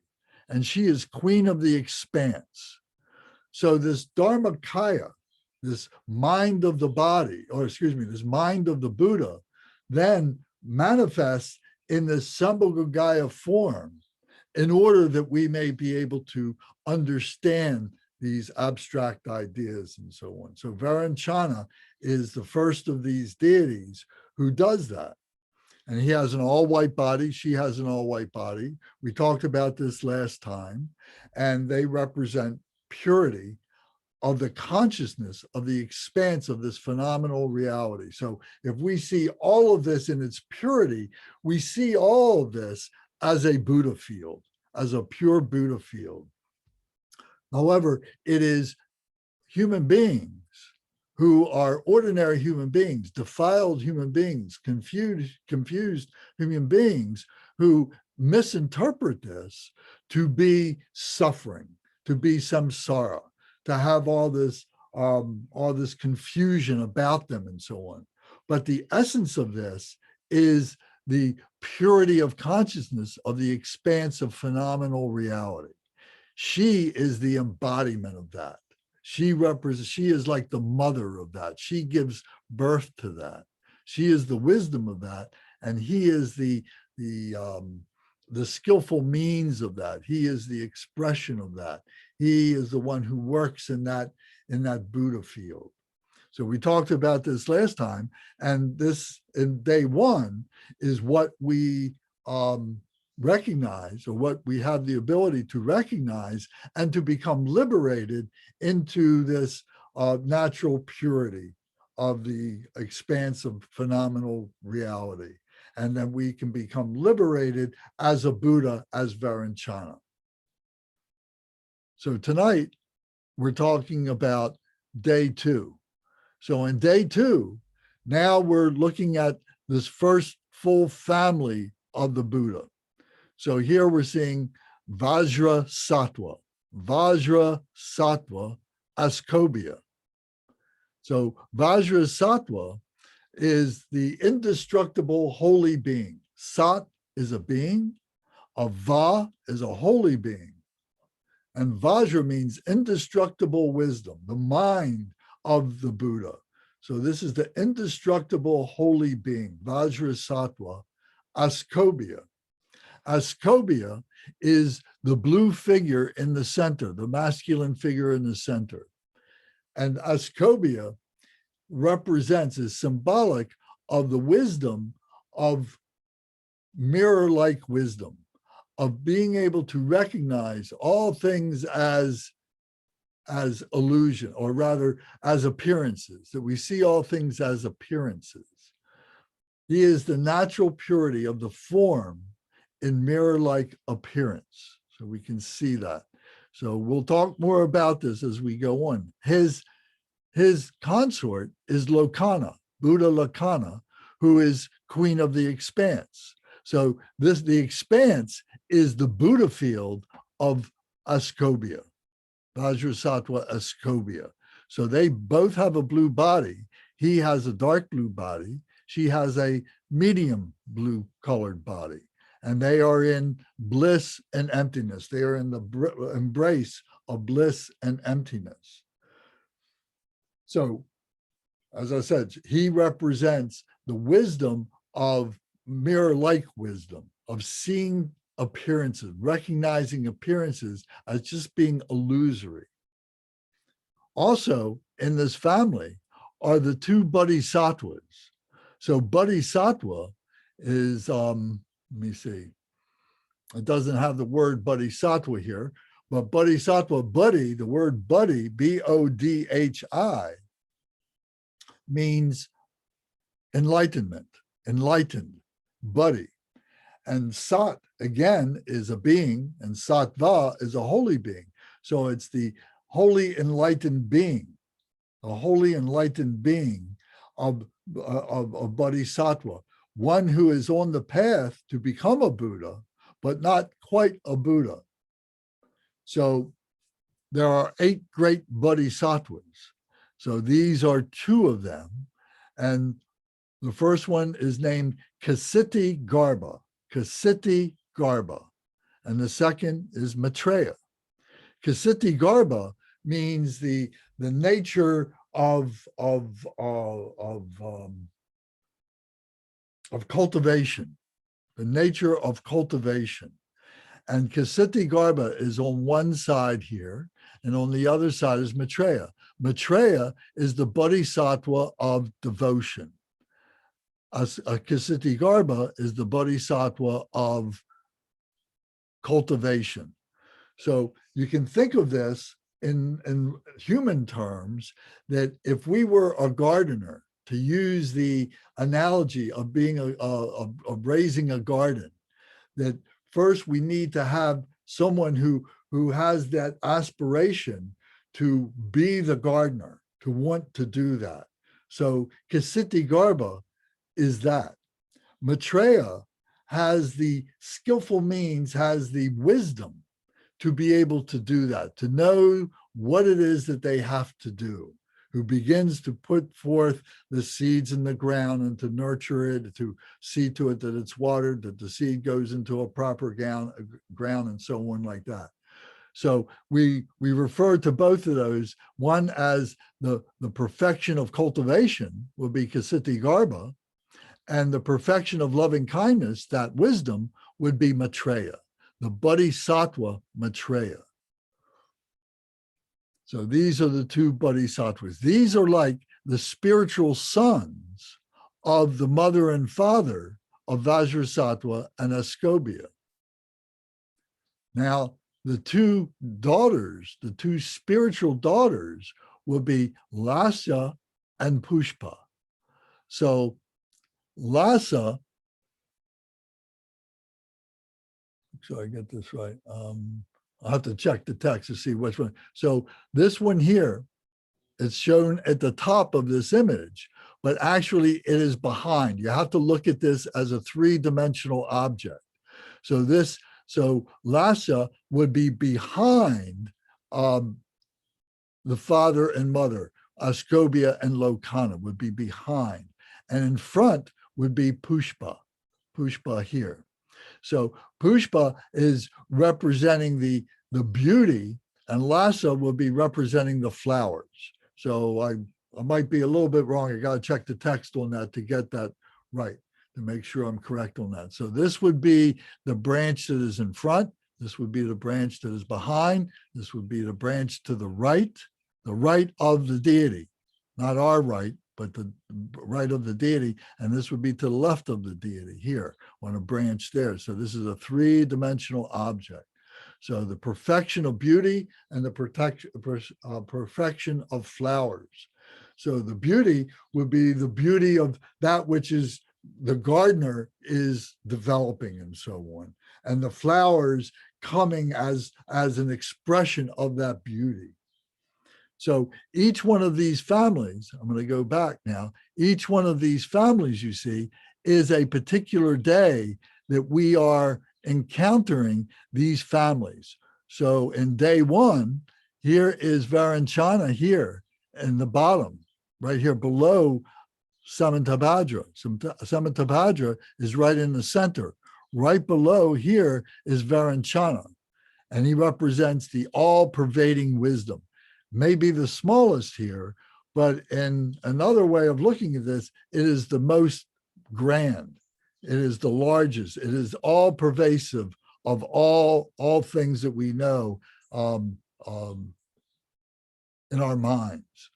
and she is queen of the expanse. So this Dharmakaya, this mind of the body, this mind of the Buddha, then manifests in this Sambhogaya form in order that we may be able to understand these abstract ideas and so on. So Varanchana is the first of these deities who does that. And he has an all-white body, she has an all-white body. We talked about this last time, and they represent purity of the consciousness of the expanse of this phenomenal reality. So if we see all of this in its purity, we see all of this as a Buddha field, as a pure Buddha field. However, it is human beings who are ordinary human beings, defiled human beings, confused human beings who misinterpret this to be suffering, to be samsara, to have all this confusion about them and so on. But the essence of this is the purity of consciousness of the expanse of phenomenal reality. She is the embodiment of that. She is like the mother of that. She gives birth to that. She is the wisdom of that, and he is the skillful means of that. He is the expression of that. He is the one who works in that Buddha field. So we talked about this last time, and this in day one is what we recognize, or what we have the ability to recognize and to become liberated into this natural purity of the expanse of phenomenal reality. And then we can become liberated as a Buddha, as Varanchana. So tonight, we're talking about day two. So in day two, now we're looking at this first full family of the Buddha. So here we're seeing Vajra Sattva, Ascobia. So Vajra Sattva is the indestructible holy being. Sat is a being, a Va is a holy being. And Vajra means indestructible wisdom, the mind of the Buddha. So this is the indestructible holy being, Vajra Sattva, Ascobia. Ascobia is the blue figure in the center, the masculine figure in the center. And Ascobia is symbolic of the wisdom of mirror-like wisdom, of being able to recognize all things as illusion, or rather as appearances, that we see all things as appearances. He is the natural purity of the form in mirror-like appearance. So we can see that. So we'll talk more about this as we go on. His consort is Lokana, Buddha Lokana, who is queen of the expanse. So the expanse is the Buddha field of Ascobia, Vajrasattva Ascobia. So they both have a blue body. He has a dark blue body. She has a medium blue colored body. And they are in bliss and emptiness. They are in the embrace of bliss and emptiness. So, as I said, he represents the wisdom of mirror-like wisdom, of seeing appearances, recognizing appearances as just being illusory. Also, in this family are the two bodhisattvas. So bodhisattva is, let me see, it doesn't have the word bodhisattva here, but bodhisattva, buddy, the word buddy, B-O-D-H-I, means enlightenment, enlightened, buddy. And Sat, again, is a being, and Sattva is a holy being. So it's the holy enlightened being, a holy enlightened being of bodhisattva, one who is on the path to become a Buddha, but not quite a Buddha. So there are 8 great bodhisattvas. So these are 2 of them. And the first one is named Kasiti Garbha, Kasiti Garbha. And the second is Maitreya. Kasiti Garbha means the nature of cultivation, the nature of cultivation. And Kasiti Garbha is on one side here, and on the other side is Maitreya. Maitreya is the bodhisattva of devotion. Kasiti Garbha is the bodhisattva of cultivation. So you can think of this in human terms, that if we were a gardener, to use the analogy of being of raising a garden, that first we need to have someone who has that aspiration to be the gardener, to want to do that. So Kasiti Garbha is that. Maitreya has the skillful means, has the wisdom to be able to do that, to know what it is that they have to do, who begins to put forth the seeds in the ground and to nurture it, to see to it that it's watered, that the seed goes into a proper ground and so on like that. So we refer to both of those, one as the perfection of cultivation will be Kasiti Garba, and the perfection of loving kindness, that wisdom, would be Maitreya, the Bodhisattva Maitreya. So these are the two bodhisattvas. These are like the spiritual sons of the mother and father of Vajrasattva and Ascobia. Now, the two daughters, the two spiritual daughters, will be Lasa and Pushpa. So Lasa, so I get this right. I'll have to check the text to see which one. So this one here, it's shown at the top of this image, but actually it is behind. You have to look at this as a three-dimensional object. So Lasa would be behind the father and mother. Ascobia and Lokana would be behind. And in front would be Pushpa here. So Pushpa is representing the beauty, and Lasa will be representing the flowers. So I might be a little bit wrong. I got to check the text on that to get that right, to make sure I'm correct on that. So this would be the branch that is in front. This would be the branch that is behind. This would be the branch to the right of the deity, not our right, but the right of the deity. And this would be to the left of the deity here on a branch there. So this is a three-dimensional object. So the perfection of beauty and the perfection of flowers. So the beauty would be the beauty of that which is the gardener is developing and so on. And the flowers coming as an expression of that beauty. So each one of these families, I'm going to go back now, each one of these families you see is a particular day that we are encountering these families. So in day one, here is Varanchana here in the bottom, right here below Samantabhadra. Samantabhadra is right in the center. Right below here is Varanchana, and he represents the all-pervading wisdom. Maybe the smallest here, but in another way of looking at this, it is the most grand. It is the largest. It is all pervasive of all things that we know in our minds.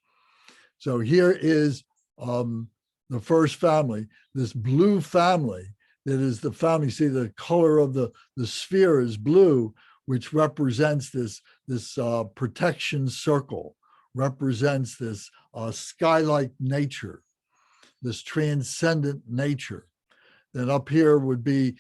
So here is the first family, this blue family that is the family. See, the color of the sphere is blue, which represents this protection circle, represents this sky-like nature, this transcendent nature. Then up here would be,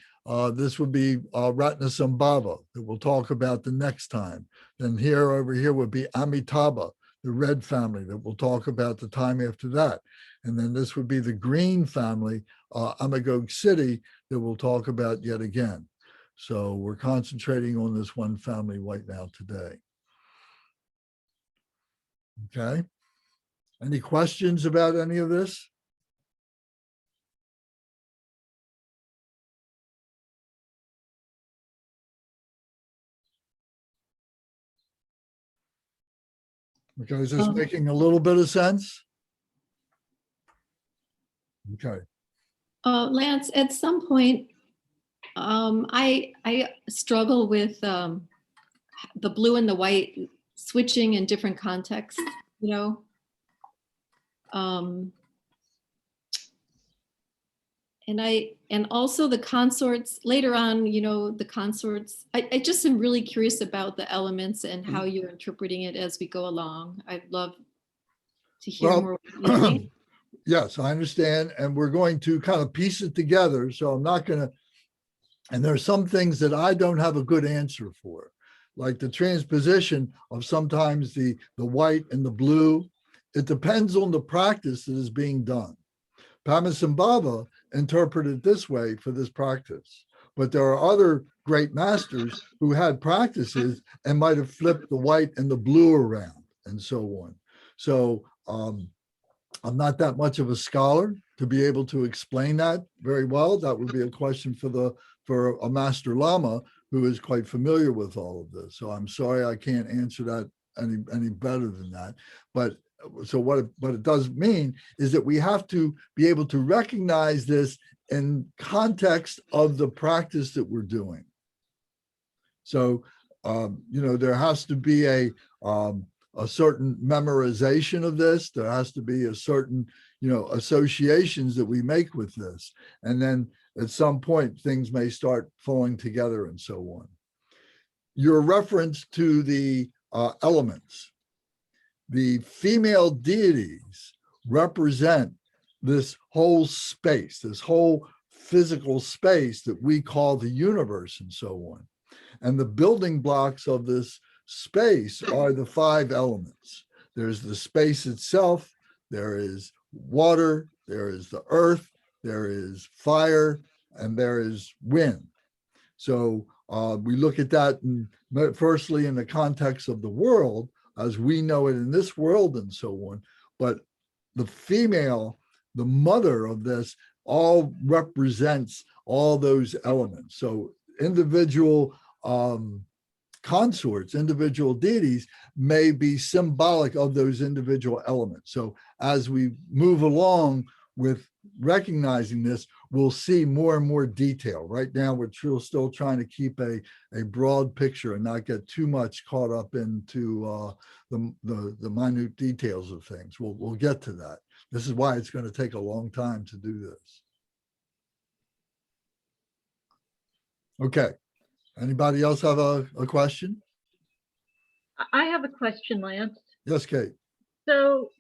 this would be Ratnasambhava that we'll talk about the next time. Then here, over here would be Amitabha, the red family that we'll talk about the time after that. And then this would be the green family, Amagog City, that we'll talk about yet again. So we're concentrating on this one family right now today. Okay. Any questions about any of this? Okay, is this making a little bit of sense? Okay. Lance, at some point, I struggle with the blue and the white switching in different contexts, you know. And also the consorts later on, you know, the consorts, I just am really curious about the elements and how you're interpreting it as we go along. I'd love to hear more. Yes, I understand. And we're going to kind of piece it together. So I'm not going to, and there are some things that I don't have a good answer for, like the transposition of sometimes the white and the blue. It depends on the practice that is being done. Padmasambhava interpreted it this way for this practice. But there are other great masters who had practices and might have flipped the white and the blue around and so on. So I'm not that much of a scholar to be able to explain that very well. That would be a question for a master lama who is quite familiar with all of this. So I'm sorry I can't answer that any better than that. But so what it does mean is that we have to be able to recognize this in context of the practice that we're doing. So there has to be a certain memorization of this. There has to be a certain, associations that we make with this. And then at some point, things may start falling together and so on. Your reference to the elements, the female deities represent this whole space, this whole physical space that we call the universe and so on. And the building blocks of this space are the 5 elements. There's the space itself, there is water, there is the earth, there is fire, and there is wind. So we look at that firstly in the context of the world as we know it in this world and so on. But the female, the mother of this, all represents all those elements. So individual consorts, individual deities may be symbolic of those individual elements. So as we move along with recognizing this, we'll see more and more detail. Right now, we're still trying to keep a broad picture and not get too much caught up into the minute details of things. We'll get to that. This is why it's going to take a long time to do this. Okay. Anybody else have a question? I have a question, Lance. Yes, Kate. So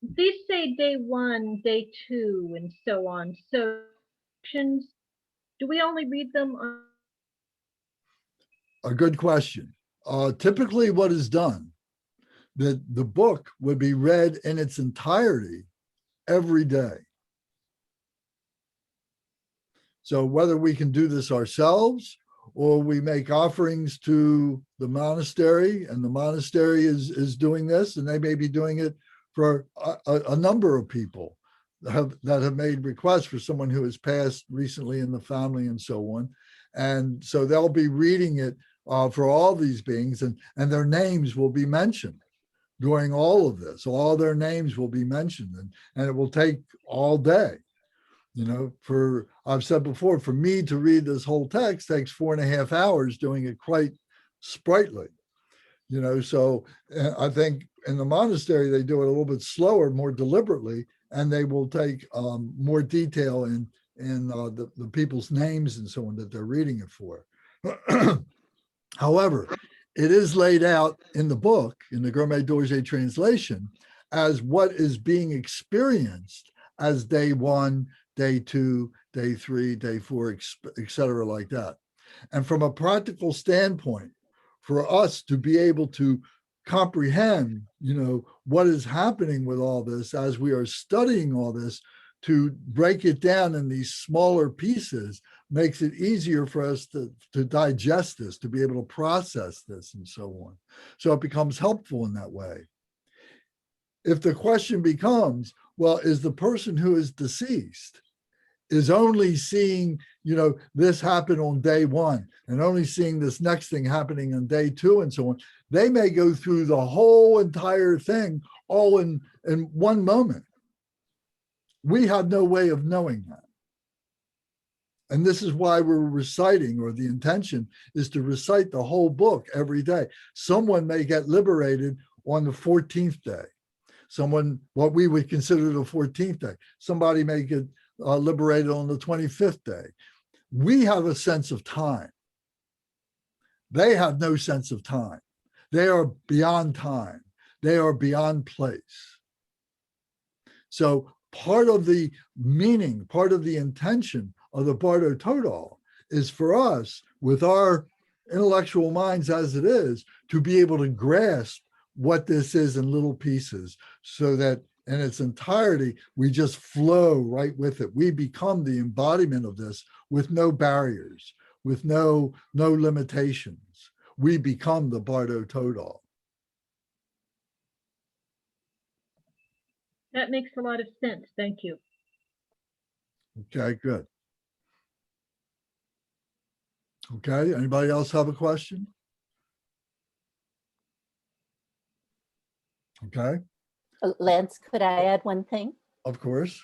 these say day 1, day 2, and so on. So do we only read them on? A good question. Typically what is done, that the book would be read in its entirety every day. So whether we can do this ourselves or we make offerings to the monastery and the monastery is doing this, and they may be doing it for a number of people that have made requests for someone who has passed recently in the family and so on. And so they'll be reading it for all these beings, and their names will be mentioned during all of this. All their names will be mentioned, and it will take all day. I've said before, for me to read this whole text takes 4.5 hours, doing it quite sprightly. So I think in the monastery, they do it a little bit slower, more deliberately, and they will take more detail in the people's names and so on that they're reading it for. However, it is laid out in the book, in the Gourmet Dorje translation, as what is being experienced as day 1, day 2, day 3, day 4, et cetera, like that. And from a practical standpoint, for us to be able to comprehend, what is happening with all this as we are studying all this, to break it down in these smaller pieces makes it easier for us to digest this, to be able to process this and so on. So it becomes helpful in that way. If the question becomes, well, is the person who is deceased is only seeing, this happen on day 1 and only seeing this next thing happening on day 2 and so on, they may go through the whole entire thing all in one moment. We have no way of knowing that. And this is why we're reciting, or the intention is to recite the whole book every day. Someone may get liberated on the 14th day. Someone, what we would consider the 14th day. Somebody may get liberated on the 25th day. We have a sense of time. They have no sense of time. They are beyond time. They are beyond place. So part of the meaning, part of the intention of the Bardo Thodol is for us, with our intellectual minds as it is, to be able to grasp what this is in little pieces, so that in its entirety, we just flow right with it. We become the embodiment of this with no barriers, with no limitations. We become the Bardo Thodol. That makes a lot of sense. Thank you. Okay, good. Okay, anybody else have a question? Okay, Lance, could I add one thing? of course.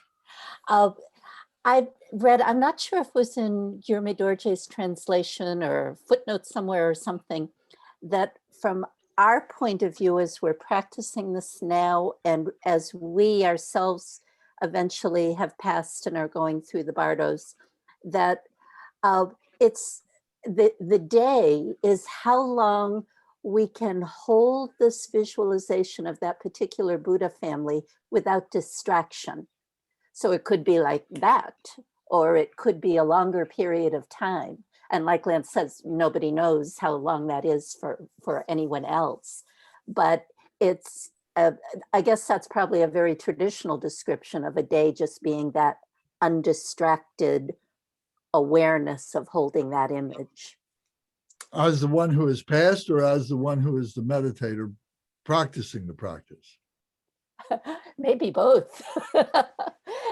I read, I'm not sure if it was in Guillermo Dorje's translation or footnotes somewhere or something, that from our point of view, as we're practicing this now, and as we ourselves eventually have passed and are going through the Bardos, that it's the day is how long we can hold this visualization of that particular Buddha family without distraction. So it could be like that, or it could be a longer period of time. And like Lance says, nobody knows how long that is for anyone else. But it's, I guess that's probably a very traditional description of a day just being that undistracted awareness of holding that image. As the one who has passed, or as the one who is the meditator practicing the practice? Maybe both.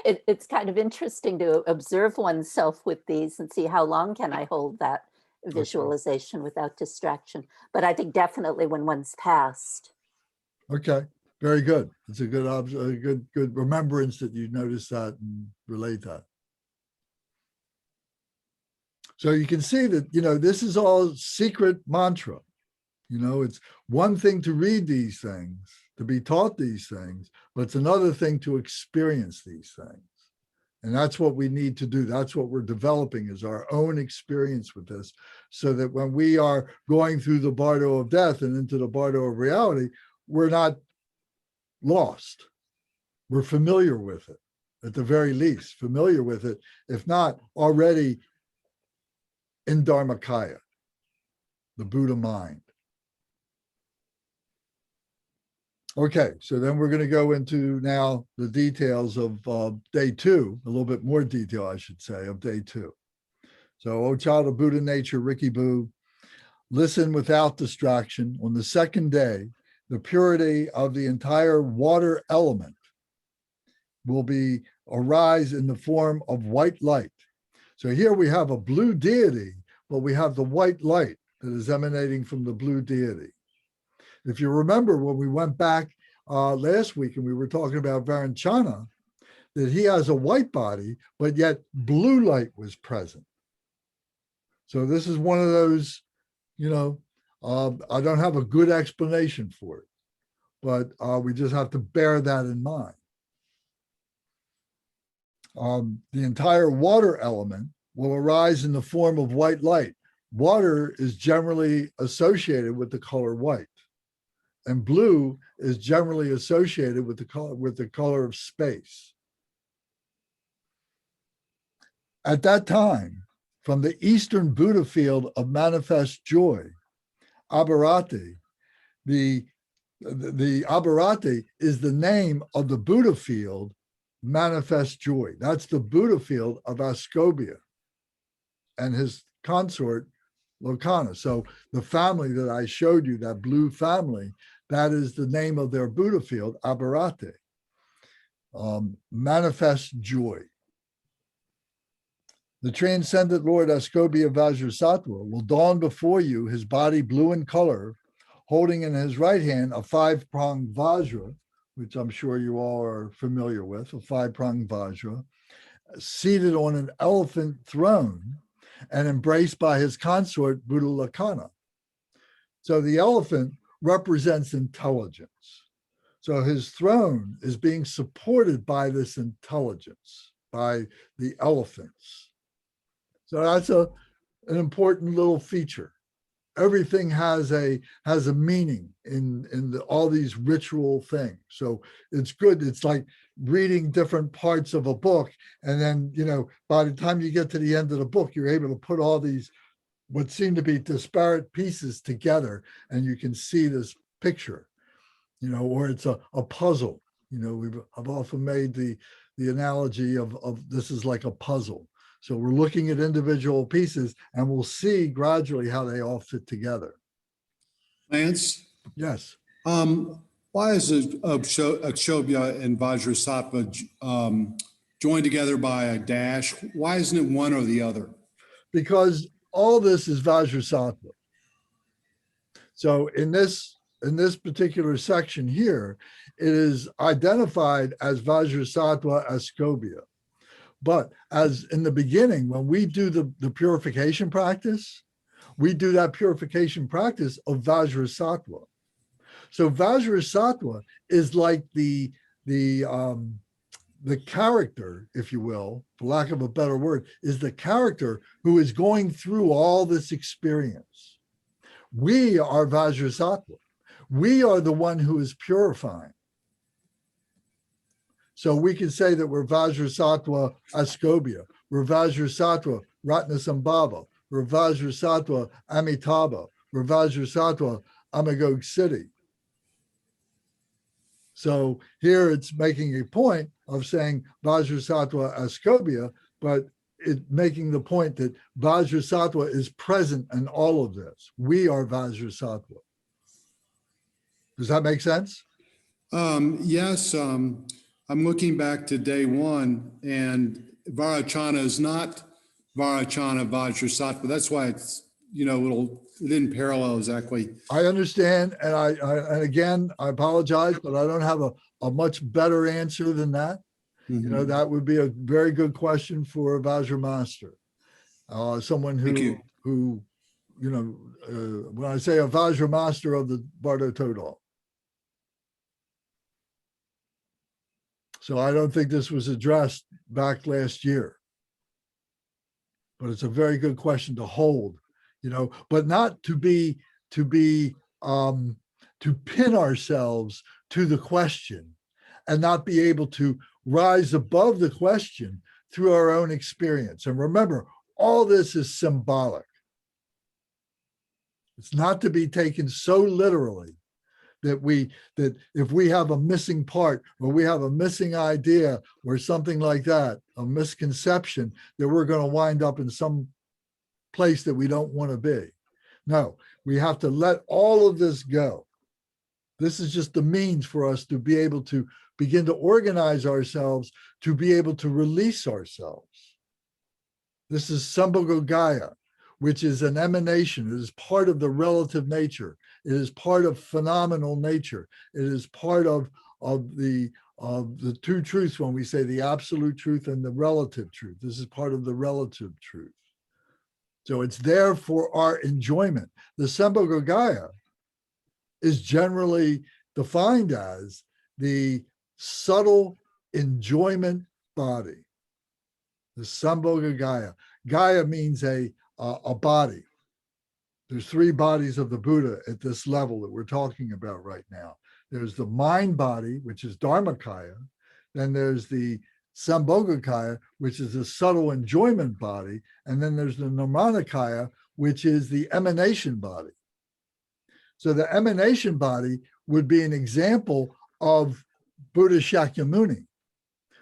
It's kind of interesting to observe oneself with these and see how long can I hold that visualization without distraction. But I think definitely when one's passed. Okay, very good. It's a good good remembrance that you notice that and relate that. So you can see that, this is all secret mantra. It's one thing to read these things, to be taught these things, but it's another thing to experience these things. And that's what we need to do. That's what we're developing, is our own experience with this, so that when we are going through the Bardo of death and into the Bardo of reality, we're not lost. We're familiar with it, at the very least, familiar with it, if not already in Dharmakaya, the Buddha mind. Okay, so then we're going to go into now the details of day 2, a little bit more detail, I should say, of day 2. So, O child of Buddha nature, Ricky-bu, listen without distraction. On the second day, the purity of the entire water element will arise in the form of white light. So here we have a blue deity, but we have the white light that is emanating from the blue deity. If you remember when we went back last week and we were talking about Varanchana, that he has a white body, but yet blue light was present. So this is one of those, I don't have a good explanation for it, but we just have to bear that in mind. The entire water element will arise in the form of white light. Water is generally associated with the color white, and blue is generally associated with the color of space. At that time, from the Eastern Buddha field of manifest joy, Abharati, the Abharati is the name of the Buddha field, manifest joy. That's the Buddha field of Ascobia and his consort, Lokana. So the family that I showed you, that blue family, that is the name of their Buddha field, Abharati, manifest joy. The transcendent Lord Ascobia Vajrasattva will dawn before you, his body blue in color, holding in his right hand a 5-pronged Vajra, which I'm sure you all are familiar with, a 5-pronged Vajra, seated on an elephant throne and embraced by his consort, Buddha Lakana. So the elephant represents intelligence. So his throne is being supported by this intelligence, by the elephants. So that's an important little feature. Everything has a meaning in all these ritual things. So it's good. It's like reading different parts of a book, and then by the time you get to the end of the book, you're able to put all these what seem to be disparate pieces together, and you can see this picture, or it's a puzzle. I've often made the analogy of this is like a puzzle. So we're looking at individual pieces and we'll see gradually how they all fit together. Lance, Yes. why is Akshobhya and Vajrasattva joined together by a dash? Why isn't it one or the other? Because all this is Vajrasattva. So in this particular section here, it is identified as Vajrasattva Ascobia. But as in the beginning, when we do the purification practice, we do that purification practice of Vajrasattva. So Vajrasattva is like the character, if you will, for lack of a better word, is the character who is going through all this experience. We are Vajrasattva. We are the one who is purifying. So we can say that we're Vajrasattva Ascobia, we're Vajrasattva Ratnasambhava, we're Vajrasattva Amitabha, we're Vajrasattva Amagog City. So here it's making a point of saying Vajrasattva Ascobia, but it's making the point that Vajrasattva is present in all of this. We are Vajrasattva. Does that make sense? Yes. I'm looking back to day one, and Varachana is not Varachana Vajrasattva. That's why it's, it didn't parallel exactly. I understand. And and again, I apologize, but I don't have a much better answer than that. Mm-hmm. That would be a very good question for a Vajra master. Someone who, when I say a Vajra master of the Bardo Thodol. So I don't think this was addressed back last year. But it's a very good question to hold, but not to pin ourselves to the question and not be able to rise above the question through our own experience. And remember, all this is symbolic. It's not to be taken so literally that if we have a missing part or we have a missing idea or something like that, a misconception, that we're going to wind up in some place that we don't want to be. No, we have to let all of this go. This is just the means for us to be able to begin to organize ourselves, to be able to release ourselves. This is Sambhogaya, which is an emanation. It is part of the relative nature. It is part of phenomenal nature. It is part of the two truths when we say the absolute truth and the relative truth. This is part of the relative truth. So it's there for our enjoyment. The Sambhogaya is generally defined as the subtle enjoyment body. The Sambhogaya. Gaya means a body. There's three bodies of the Buddha at this level that we're talking about right now. There's the mind body, which is Dharmakaya. Then there's the Sambhogakaya, which is the subtle enjoyment body. And then there's the Nirmanakaya, which is the emanation body. So the emanation body would be an example of Buddha Shakyamuni,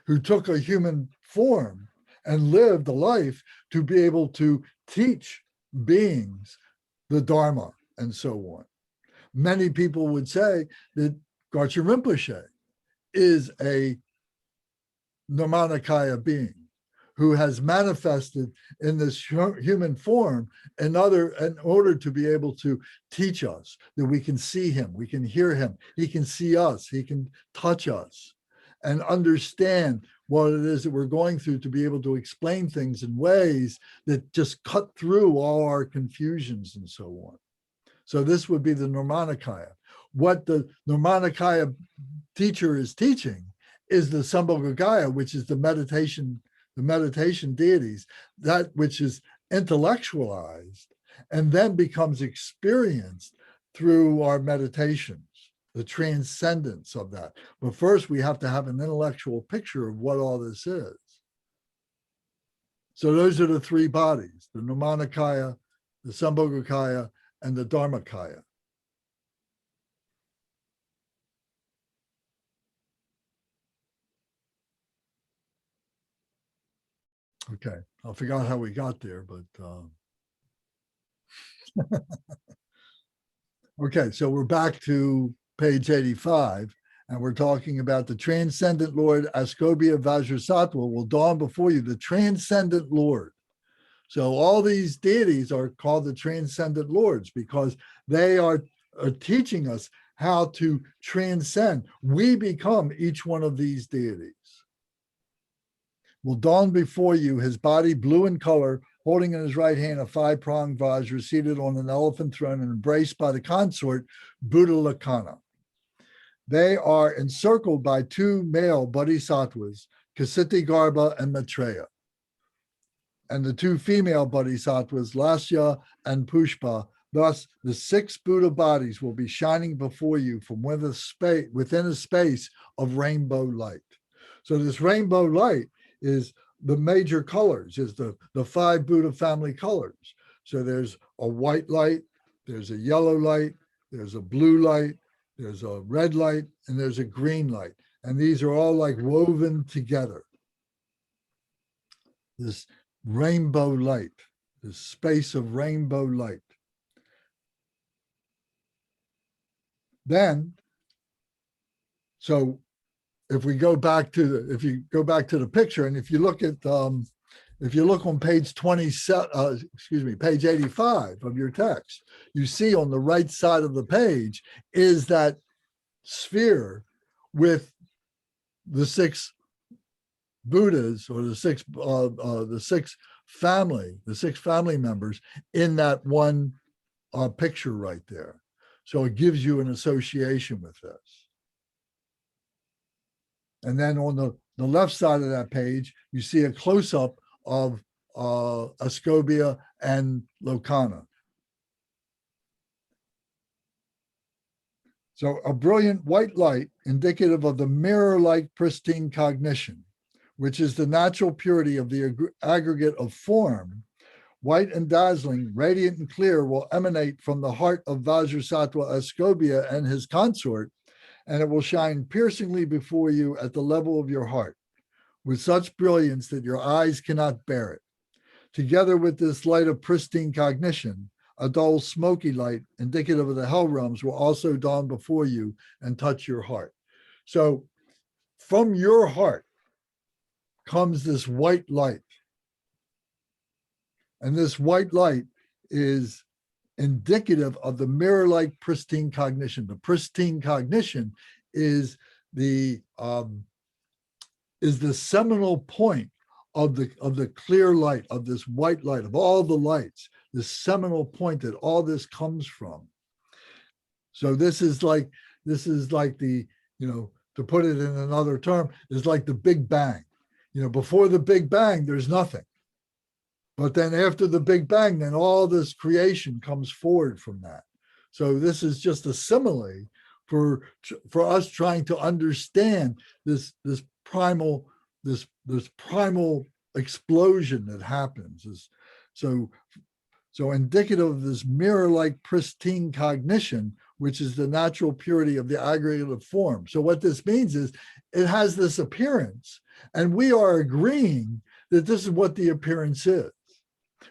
who took a human form and lived a life to be able to teach beings the Dharma and so on. Many people would say that Garcha Rinpoche is a Nirmanakaya being who has manifested in this human form in order to be able to teach us that we can see him, we can hear him, he can see us, he can touch us and understand what it is that we're going through, to be able to explain things in ways that just cut through all our confusions and so on. So this would be the Nirmanakaya. What the Nirmanakaya teacher is teaching is the Sambhogakaya, which is the meditation deities, that which is intellectualized and then becomes experienced through our meditations, the transcendence of that. But first we have to have an intellectual picture of what all this is. So those are the three bodies, the Nirmanakaya, the Sambhogakaya, and the Dharmakaya. Okay, I forgot how we got there, but okay, so we're back to page 85, and we're talking about the transcendent Lord Ascobia Vajrasattva will dawn before you, the transcendent Lord. So all these deities are called the transcendent lords because they are teaching us how to transcend. We become each one of these deities. Will dawn before you, his body blue in color, holding in his right hand a 5-pronged Vajra, seated on an elephant throne and embraced by the consort Buddha Lakkhana. They are encircled by 2 male bodhisattvas, Kasiti Garbha and Maitreya. And the 2 female bodhisattvas, Lasya and Pushpa. Thus, the 6 Buddha bodies will be shining before you from within a space of rainbow light. So this rainbow light is the major colors, is the 5 Buddha family colors. So there's a white light, there's a yellow light, there's a blue light, there's a red light, and there's a green light. And these are all like woven together. This rainbow light, this space of rainbow light. Then, so if you go back to the picture, and if you look at if you look on page 27, page 85 of your text, you see on the right side of the page is that sphere with the 6 Buddhas, or the 6 family members in that one picture right there. So it gives you an association with this. And then on the left side of that page, you see a close-up of Ascobia and Lakkhana. So a brilliant white light indicative of the mirror-like pristine cognition, which is the natural purity of the aggregate of form, white and dazzling, radiant and clear, will emanate from the heart of Vajrasattva Ascobia and his consort, and it will shine piercingly before you at the level of your heart, with such brilliance that your eyes cannot bear it. Together with this light of pristine cognition, a dull smoky light indicative of the hell realms will also dawn before you and touch your heart. So from your heart comes this white light. And this white light is indicative of the mirror-like pristine cognition. The pristine cognition is the seminal point of the clear light, of this white light, of all the lights, the seminal point that all this comes from. So this is like the, to put it in another term, is like the Big Bang. Before the Big Bang, there's nothing. But then after the Big Bang, then all this creation comes forward from that. So this is just a simile for us trying to understand this primal explosion that happens. So indicative of this mirror-like pristine cognition, which is the natural purity of the aggregate of form. So what this means is it has this appearance, and we are agreeing that this is what the appearance is.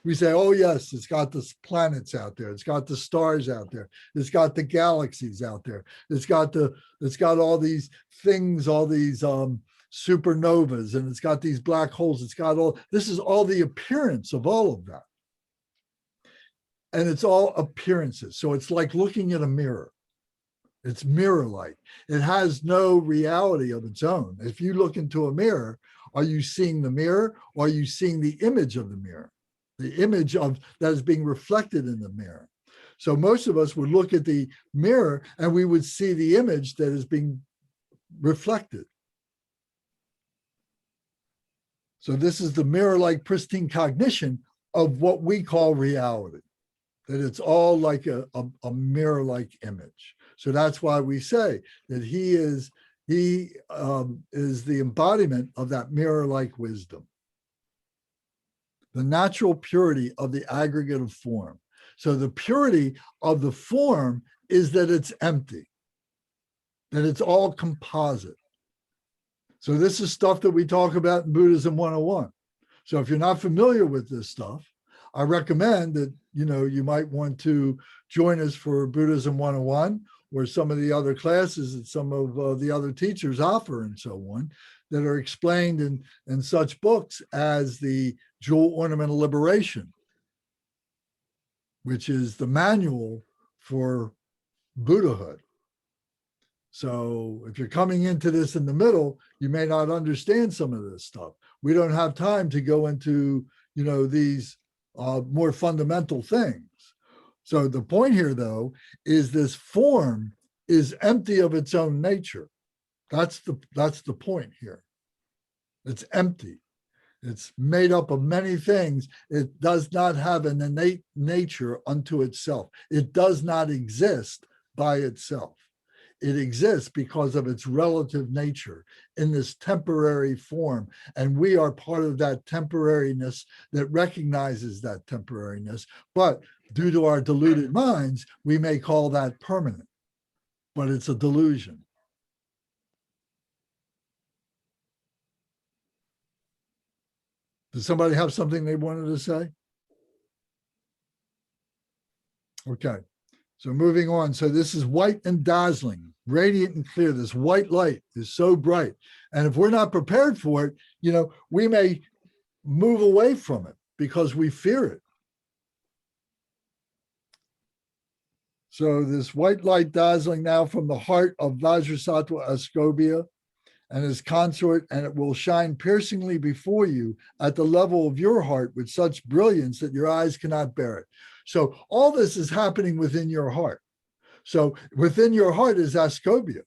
We say, oh yes, it's got the planets out there, it's got the stars out there, it's got the galaxies out there, it's got all these things, all these supernovas, and it's got these black holes, this is all the appearance of all of that. And it's all appearances. So it's like looking at a mirror. It's mirror-like. It has no reality of its own. If you look into a mirror, are you seeing the mirror, or are you seeing the image of the mirror? The image that is being reflected in the mirror. So most of us would look at the mirror and we would see the image that is being reflected. So this is the mirror-like pristine cognition of what we call reality, that it's all like a mirror-like image. So that's why we say that he is the embodiment of that mirror-like wisdom. The natural purity of the aggregate of form. So the purity of the form is that it's empty, that it's all composite. So this is stuff that we talk about in Buddhism 101. So if you're not familiar with this stuff, I recommend that, you might want to join us for Buddhism 101 or some of the other classes that some of the other teachers offer and so on that are explained in such books as the Jewel Ornamental Liberation, which is the manual for Buddhahood. So if you're coming into this in the middle, you may not understand some of this stuff. We don't have time to go into, these more fundamental things. So the point here, though, is this form is empty of its own nature. That's the point here. It's empty. It's made up of many things. It does not have an innate nature unto itself. It does not exist by itself. It exists because of its relative nature in this temporary form. And we are part of that temporariness that recognizes that temporariness. But due to our deluded minds, we may call that permanent, but it's a delusion. Does somebody have something they wanted to say? Okay. So moving on. So this is white and dazzling, radiant and clear. This white light is so bright. And if we're not prepared for it, we may move away from it because we fear it. So this white light dazzling now from the heart of Vajrasattva Ascobia and his consort, and it will shine piercingly before you at the level of your heart with such brilliance that your eyes cannot bear it. So all this is happening within your heart. So within your heart is Ascobia.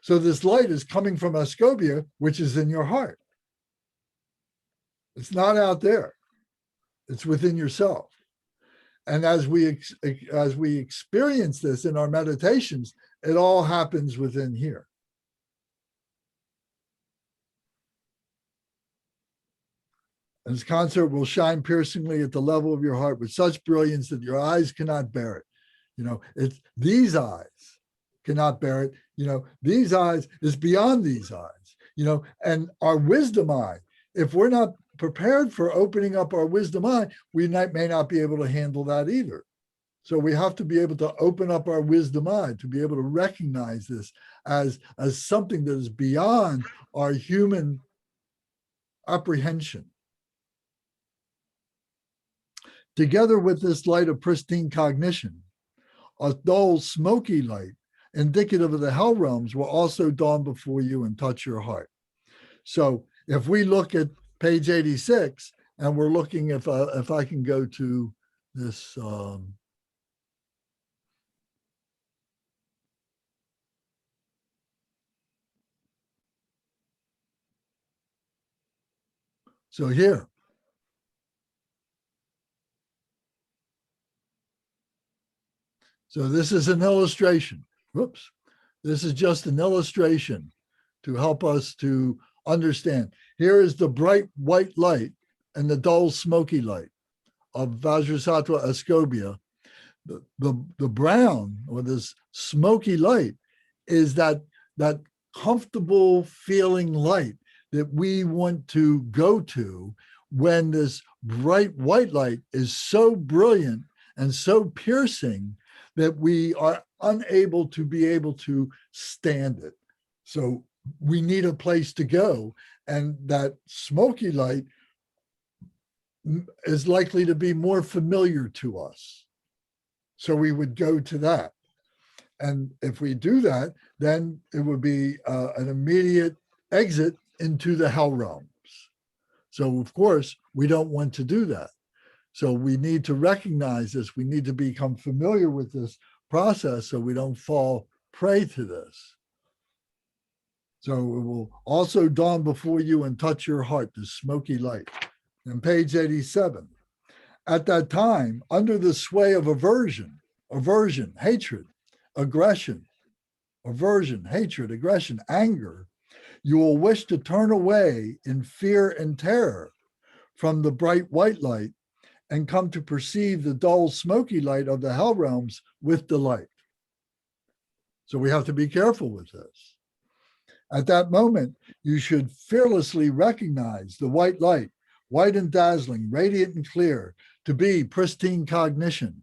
So this light is coming from Ascobia, which is in your heart. It's not out there. It's within yourself. And as we experience this in our meditations, it all happens within here. And his consort will shine piercingly at the level of your heart with such brilliance that your eyes cannot bear it. It's these eyes cannot bear it. These eyes is beyond these eyes, and our wisdom eye, if we're not prepared for opening up our wisdom eye, we may not be able to handle that either. So we have to be able to open up our wisdom eye to be able to recognize this as something that is beyond our human apprehension. Together with this light of pristine cognition, a dull, smoky light, indicative of the hell realms, will also dawn before you and touch your heart. So if we look at page 86, and we're looking, if I can go to this, so here, so this is an illustration. Whoops. This is just an illustration to help us to understand. Here is the bright white light and the dull smoky light of Vajrasattva Ascobia. The brown or this smoky light is that comfortable feeling light that we want to go to when this bright white light is so brilliant and so piercing that we are unable to be able to stand it. So we need a place to go, and that smoky light is likely to be more familiar to us. So we would go to that. And if we do that, then it would be an immediate exit into the hell realms. So of course, we don't want to do that. So we need to recognize this. We need to become familiar with this process so we don't fall prey to this. So it will also dawn before you and touch your heart, the smoky light. And page 87. At that time, under the sway of aversion, hatred, aggression, anger, you will wish to turn away in fear and terror from the bright white light and come to perceive the dull smoky light of the hell realms with delight. So we have to be careful with this. At that moment, you should fearlessly recognize the white light white and dazzling, radiant and clear, to be pristine cognition.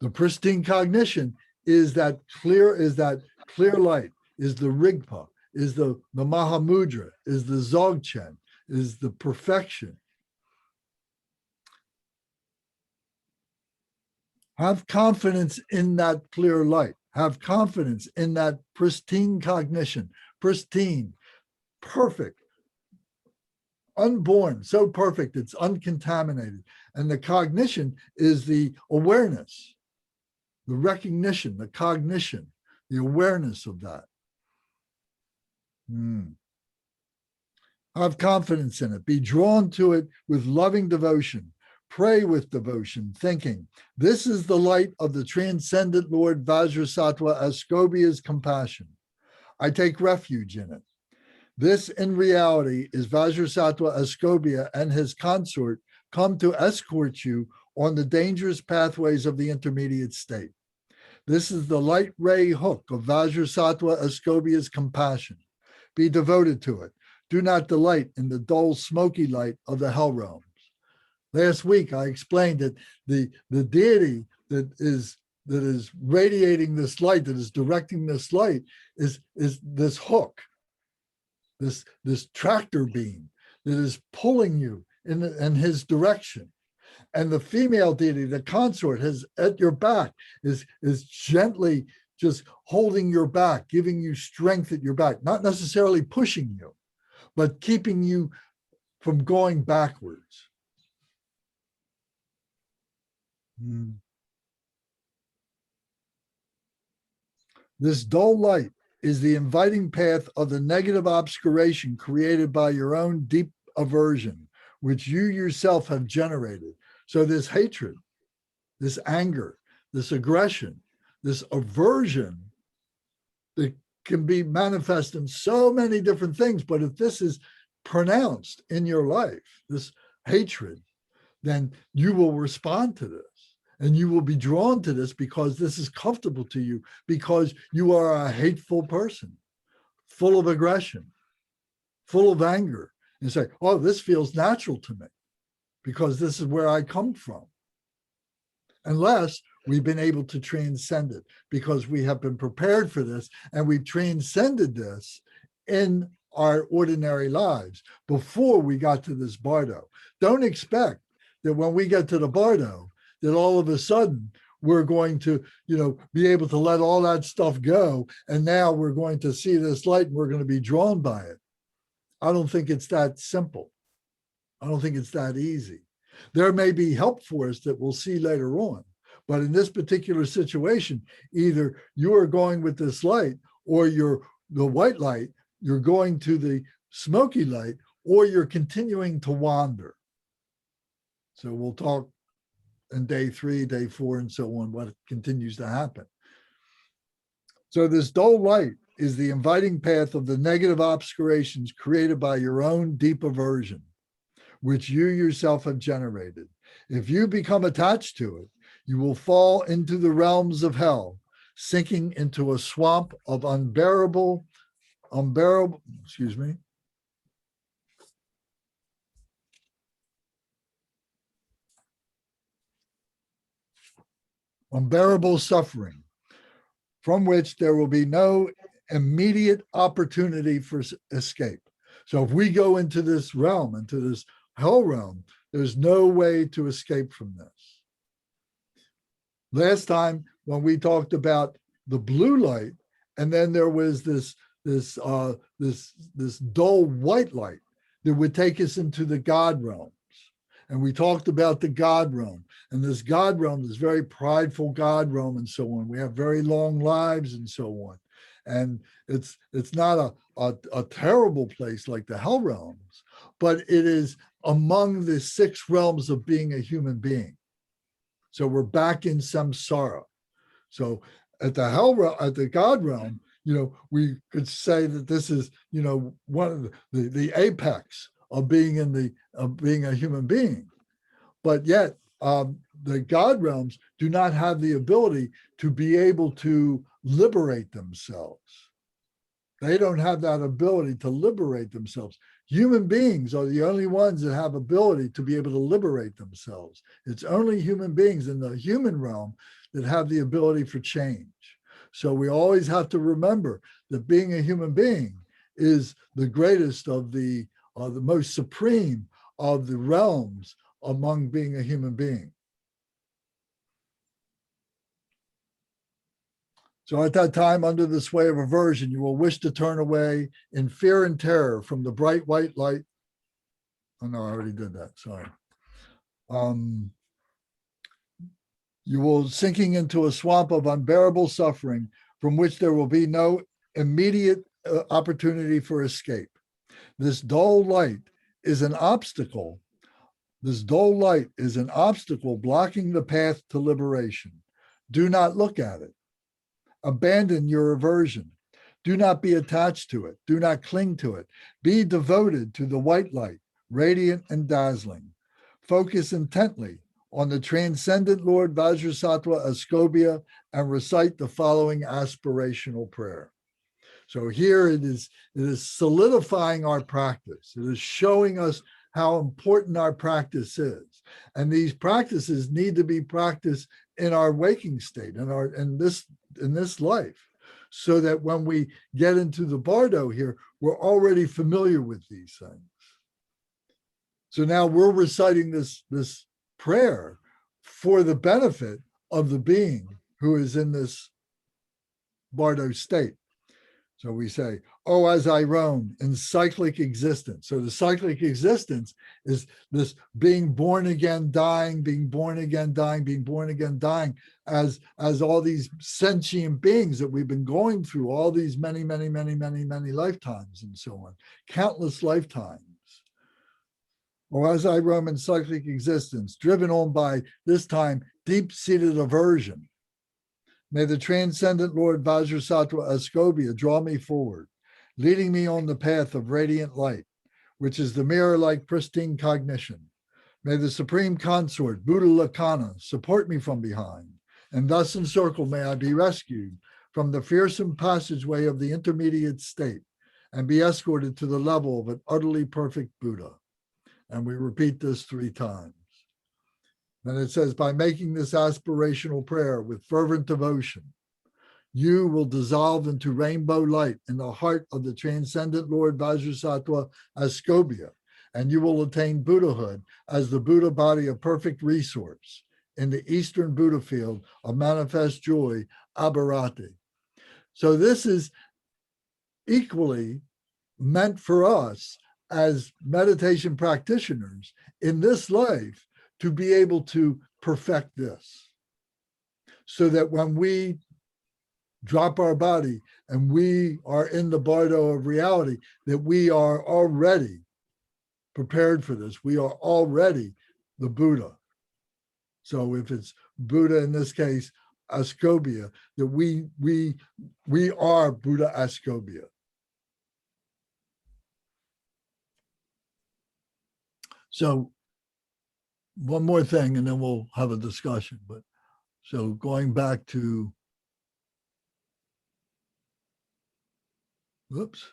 The pristine cognition is that clear light, is the Rigpa, is the Mahamudra, is the Dzogchen, is the perfection. Have confidence in that clear light. Have confidence in that pristine cognition, pristine, perfect, unborn, so perfect, it's uncontaminated. And the cognition is the awareness, the recognition, the cognition, the awareness of that. Have confidence in it. Be drawn to it with loving devotion. Pray with devotion, thinking, this is the light of the transcendent Lord Vajrasattva Ascobia's compassion. I take refuge in it. This, in reality, is Vajrasattva Ascobia and his consort come to escort you on the dangerous pathways of the intermediate state. This is the light ray hook of Vajrasattva Ascobia's compassion. Be devoted to it. Do not delight in the dull, smoky light of the hell realms. Last week, I explained that the deity that is radiating this light, that is directing this light, is this hook, this tractor beam that is pulling you in his direction. And the female deity, the consort, has at your back, is gently just holding your back, giving you strength at your back, not necessarily pushing you, but keeping you from going backwards. This dull light is the inviting path of the negative obscuration created by your own deep aversion, which you yourself have generated. So this hatred, this anger, this aggression, this aversion, that can be manifest in so many different things. But if this is pronounced in your life, this hatred, then you will respond to this. And you will be drawn to this because this is comfortable to you, because you are a hateful person, full of aggression, full of anger, and say, oh, this feels natural to me because this is where I come from. Unless we've been able to transcend it, because we have been prepared for this and we've transcended this in our ordinary lives before we got to this Bardo. Don't expect that when we get to the Bardo, that all of a sudden we're going to, be able to let all that stuff go. And now we're going to see this light and we're going to be drawn by it. I don't think it's that simple. I don't think it's that easy. There may be help for us that we'll see later on. But in this particular situation, either you are going with this light or the white light, you're going to the smoky light, or you're continuing to wander. So we'll talk in day 3, day 4, and so on, what continues to happen. So this dull light is the inviting path of the negative obscurations created by your own deep aversion, which you yourself have generated. If you become attached to it, you will fall into the realms of hell, sinking into a swamp of unbearable, unbearable suffering, from which there will be no immediate opportunity for escape. So if we go into this realm, into this hell realm, there's no way to escape from this. Last time when we talked about the blue light, and then there was this dull white light that would take us into the God realms. And we talked about the God realm, and this God realm, this very prideful God realm, and so on. We have very long lives and so on. And it's not a terrible place like the hell realms, but it is among the 6 realms of being a human being. So we're back in samsara. So at the hell realm, at the God realm, we could say that this is, one of the apex of being being a human being. But yet the God realms do not have the ability to be able to liberate themselves. They don't have that ability to liberate themselves. Human beings are the only ones that have ability to be able to liberate themselves. It's only human beings in the human realm that have the ability for change. So we always have to remember that being a human being is the greatest of the most supreme of the realms among being a human being. So at that time, under the sway of aversion, you will wish to turn away in fear and terror from the bright white light. Oh no, I already did that, sorry. You will sinking into a swamp of unbearable suffering from which there will be no immediate opportunity for escape. This dull light is an obstacle. This dull light is an obstacle blocking the path to liberation. Do not look at it. Abandon your aversion. Do not be attached to it. Do not cling to it. Be devoted to the white light, radiant and dazzling. Focus intently on the transcendent Lord Vajrasattva Ascobia and recite the following aspirational prayer. So here it is solidifying our practice. It is showing us how important our practice is. And these practices need to be practiced in our waking state, in this life, so that when we get into the Bardo here, we're already familiar with these things. So now we're reciting this prayer for the benefit of the being who is in this Bardo state. So we say, oh, as I roam in cyclic existence. So the cyclic existence is this being born again, dying, being born again, dying, being born again, dying, as all these sentient beings that we've been going through all these many lifetimes and so on, countless lifetimes. Or as I roam in cyclic existence, driven on by, this time, deep-seated aversion. May the transcendent Lord Vajrasattva Ascobia draw me forward, leading me on the path of radiant light, which is the mirror-like pristine cognition. May the Supreme Consort, Buddha Lakkhana, support me from behind, and thus encircled may I be rescued from the fearsome passageway of the intermediate state and be escorted to the level of an utterly perfect Buddha. And we repeat this 3 times. Then it says, by making this aspirational prayer with fervent devotion, you will dissolve into rainbow light in the heart of the transcendent Lord Vajrasattva Ascobia, and you will attain Buddhahood as the Buddha body of perfect resource in the Eastern Buddha field of manifest joy, Abharati. So this is equally meant for us as meditation practitioners in this life to be able to perfect this, so that when we drop our body and we are in the Bardo of reality, that we are already prepared for this. We are already the Buddha. So if it's Buddha in this case, Ascobia, that we are Buddha Ascobia. So one more thing, and then we'll have a discussion. But so going back to, whoops.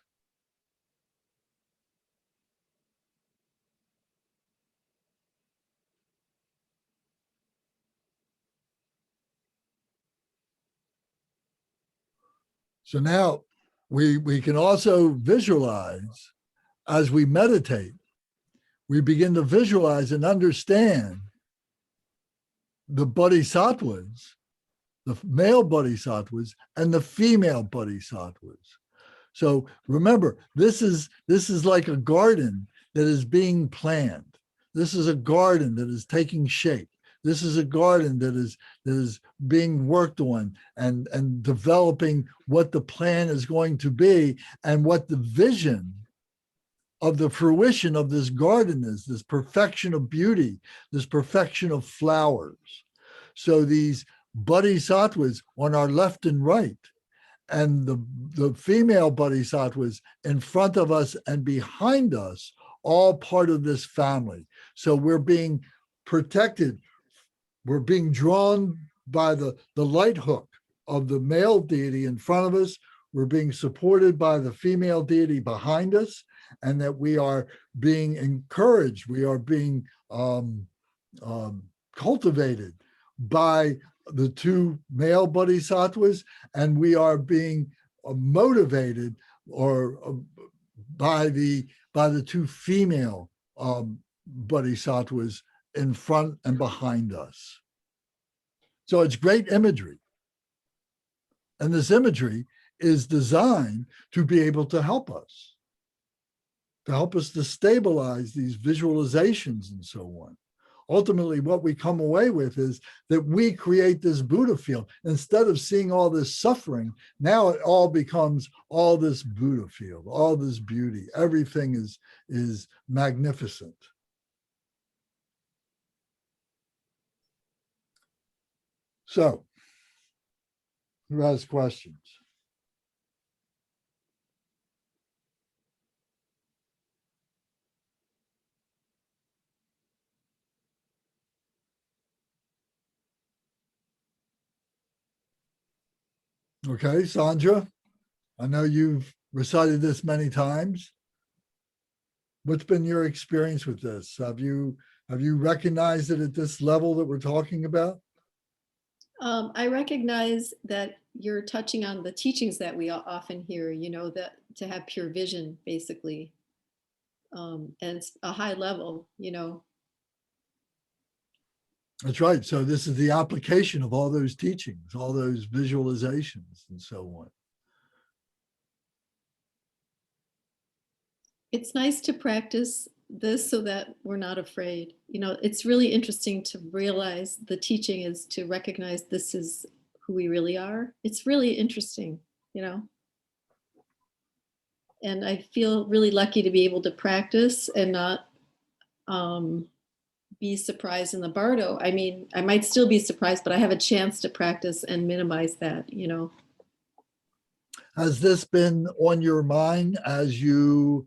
So now we can also visualize as we meditate. We begin to visualize and understand the bodhisattvas, the male bodhisattvas and the female bodhisattvas. So remember, this is like a garden that is being planned. This is a garden that is taking shape. This is a garden that is being worked on and developing what the plan is going to be and what the vision of the fruition of this garden is, this perfection of beauty, this perfection of flowers. So these bodhisattvas on our left and right, and the female bodhisattvas in front of us and behind us, all part of this family. So we're being protected. We're being drawn by the light hook of the male deity in front of us. We're being supported by the female deity behind us. and that we are being encouraged, we are being cultivated by the two male bodhisattvas, and we are being motivated or by the two female bodhisattvas in front and behind us. So it's great imagery. And this imagery is designed to be able to help us to stabilize these visualizations and so on. Ultimately, what we come away with is that we create this Buddha field. Instead of seeing all this suffering, now it all becomes all this Buddha field, all this beauty. Everything is magnificent. So, who has questions? Okay, Sandra, I know you've recited this many times. What's been your experience with this? Have you recognized it at this level that we're talking about? I recognize that you're touching on the teachings that we often hear, that to have pure vision, basically. And it's a high level, That's right. So this is the application of all those teachings, all those visualizations and so on. It's nice to practice this so that we're not afraid. It's really interesting to realize the teaching is to recognize this is who we really are. It's really interesting, And I feel really lucky to be able to practice and not be surprised in the Bardo. I mean, I might still be surprised, but I have a chance to practice and minimize that, Has this been on your mind as you've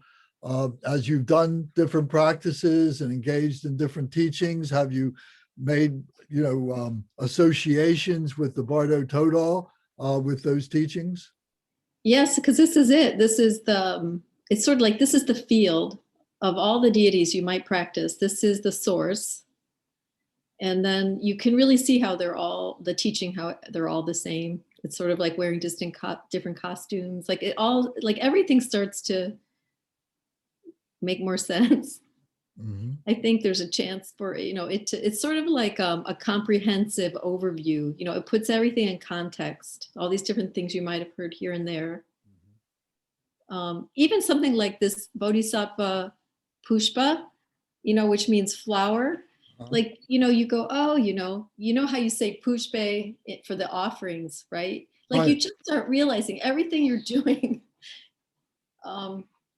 done different practices and engaged in different teachings? Have you made, associations with the Bardo Thodol with those teachings? Yes, because this is it. This is it's sort of like, this is the field of all the deities you might practice. This is the source. And then you can really see how how they're all the same. It's sort of like wearing different costumes. Like everything starts to make more sense. Mm-hmm. I think there's a chance for, it's sort of like a comprehensive overview. It puts everything in context, all these different things you might have heard here and there. Even something like this Bodhisattva Pushpa, which means flower. Like, you go, oh, you know how you say Pushpe for the offerings, right? Like Right. You just start realizing everything you're doing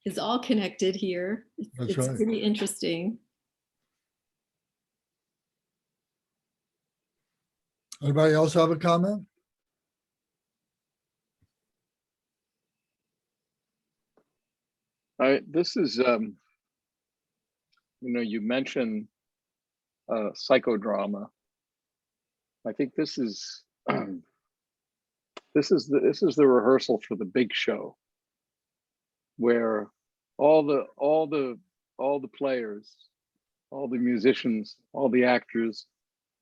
is all connected here. That's It's right. pretty interesting. Anybody else have a comment? This is, you mentioned psychodrama. I think this is this is the rehearsal for the big show, where all the players, all the musicians, all the actors,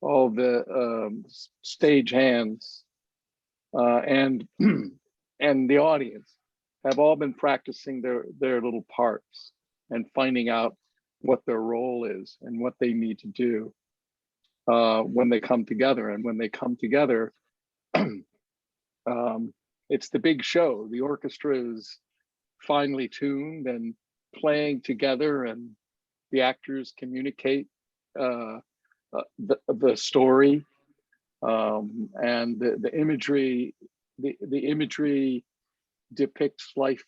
all the stage hands, and and the audience have all been practicing their little parts and finding out what their role is and what they need to do when they come together. And when they come together, it's the big show. The orchestra is finely tuned and playing together, and the actors communicate the story, and the imagery. The imagery depicts life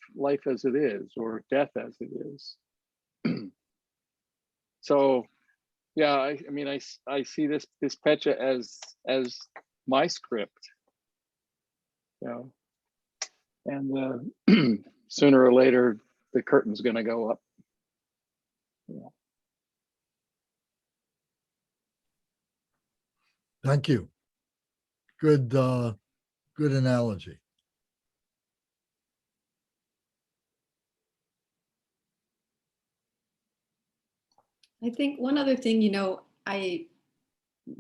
as it is, or death as it is. So, yeah, I see this Pecha as my script, and sooner or later the curtain's going to go up. Thank you. Good analogy. I think one other thing, I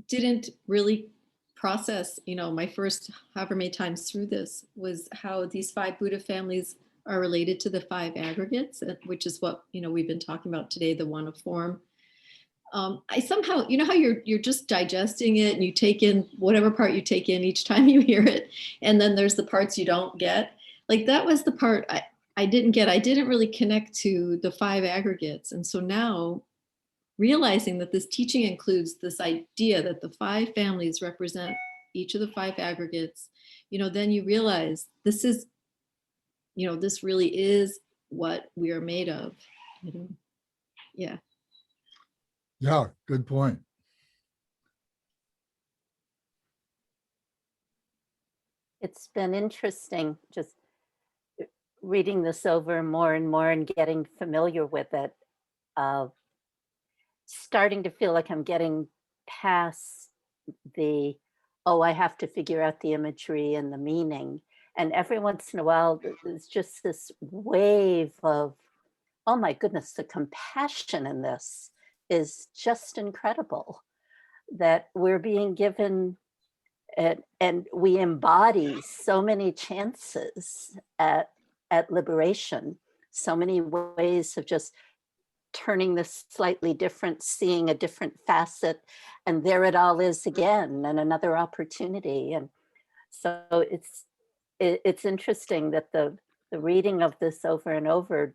didn't really process, my first however many times through this was how these 5 Buddha families are related to the 5 aggregates, which is what, we've been talking about today, the one of form. I somehow, how you're just digesting it and you take in whatever part you take in each time you hear it. And then there's the parts you don't get. Like that was the part I didn't get. I didn't really connect to the 5 aggregates. And so now realizing that this teaching includes this idea that the 5 families represent each of the 5 aggregates, then you realize this is, this really is what we are made of. Yeah. Yeah, good point. It's been interesting just reading this over more and more and getting familiar with it. Starting to feel like I'm getting past the, oh, I have to figure out the imagery and the meaning. And every once in a while, there's just this wave of, oh my goodness, the compassion in this is just incredible, that we're being given and we embody so many chances at liberation, so many ways of just turning this slightly different, seeing a different facet, and there it all is again, and another opportunity. And so it's interesting that the reading of this over and over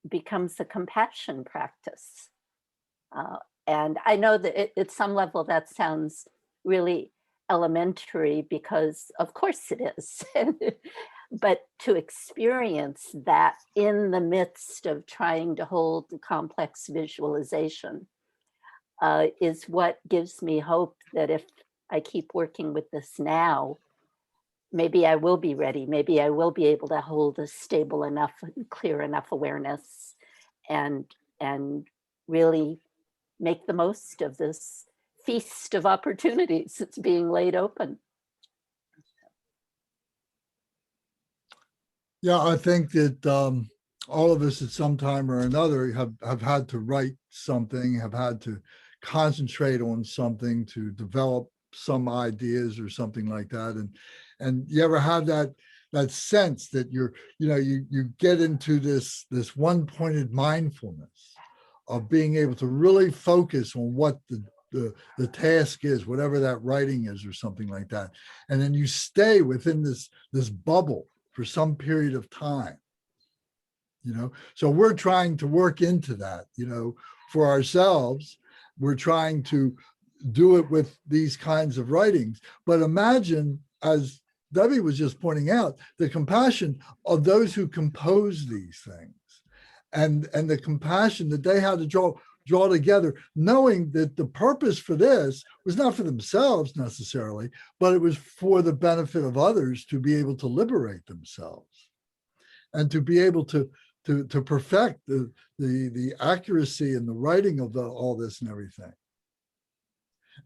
becomes a compassion practice. And I know that at some level that sounds really elementary, because of course it is. But to experience that in the midst of trying to hold the complex visualization is what gives me hope that if I keep working with this now, maybe I will be ready. Maybe I will be able to hold a stable enough, clear enough awareness and really make the most of this feast of opportunities that's being laid open. Yeah, I think that all of us at some time or another have had to write something, have had to concentrate on something to develop some ideas or something like that. And you ever have that sense that you get into this one-pointed mindfulness of being able to really focus on what the task is, whatever that writing is or something like that. And then you stay within this bubble for some period of time, So we're trying to work into that, for ourselves. We're trying to do it with these kinds of writings. But imagine, as Debbie was just pointing out, the compassion of those who compose these things and the compassion that they had to draw together, knowing that the purpose for this was not for themselves necessarily, but it was for the benefit of others to be able to liberate themselves and to be able to perfect the accuracy and the writing of all this and everything.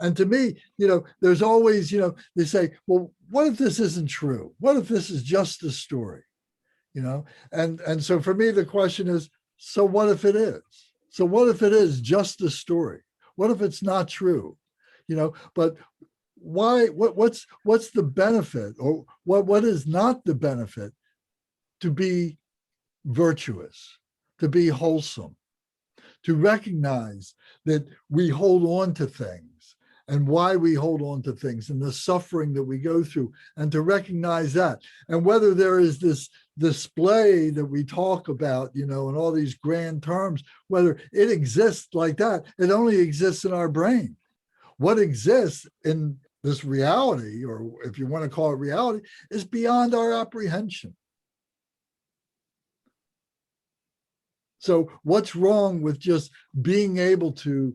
And to me, there's always, they say, well, what if this isn't true? What if this is just a story? And so for me, the question is, so what if it is? So what if it is just a story? What if it's not true? But why, what's the benefit, or what is not the benefit to be virtuous, to be wholesome, to recognize that we hold on to things and why we hold on to things and the suffering that we go through, and to recognize that. And whether there is this display that we talk about, in all these grand terms, whether it exists like that, it only exists in our brain. What exists in this reality, or if you want to call it reality, is beyond our apprehension. So what's wrong with just being able to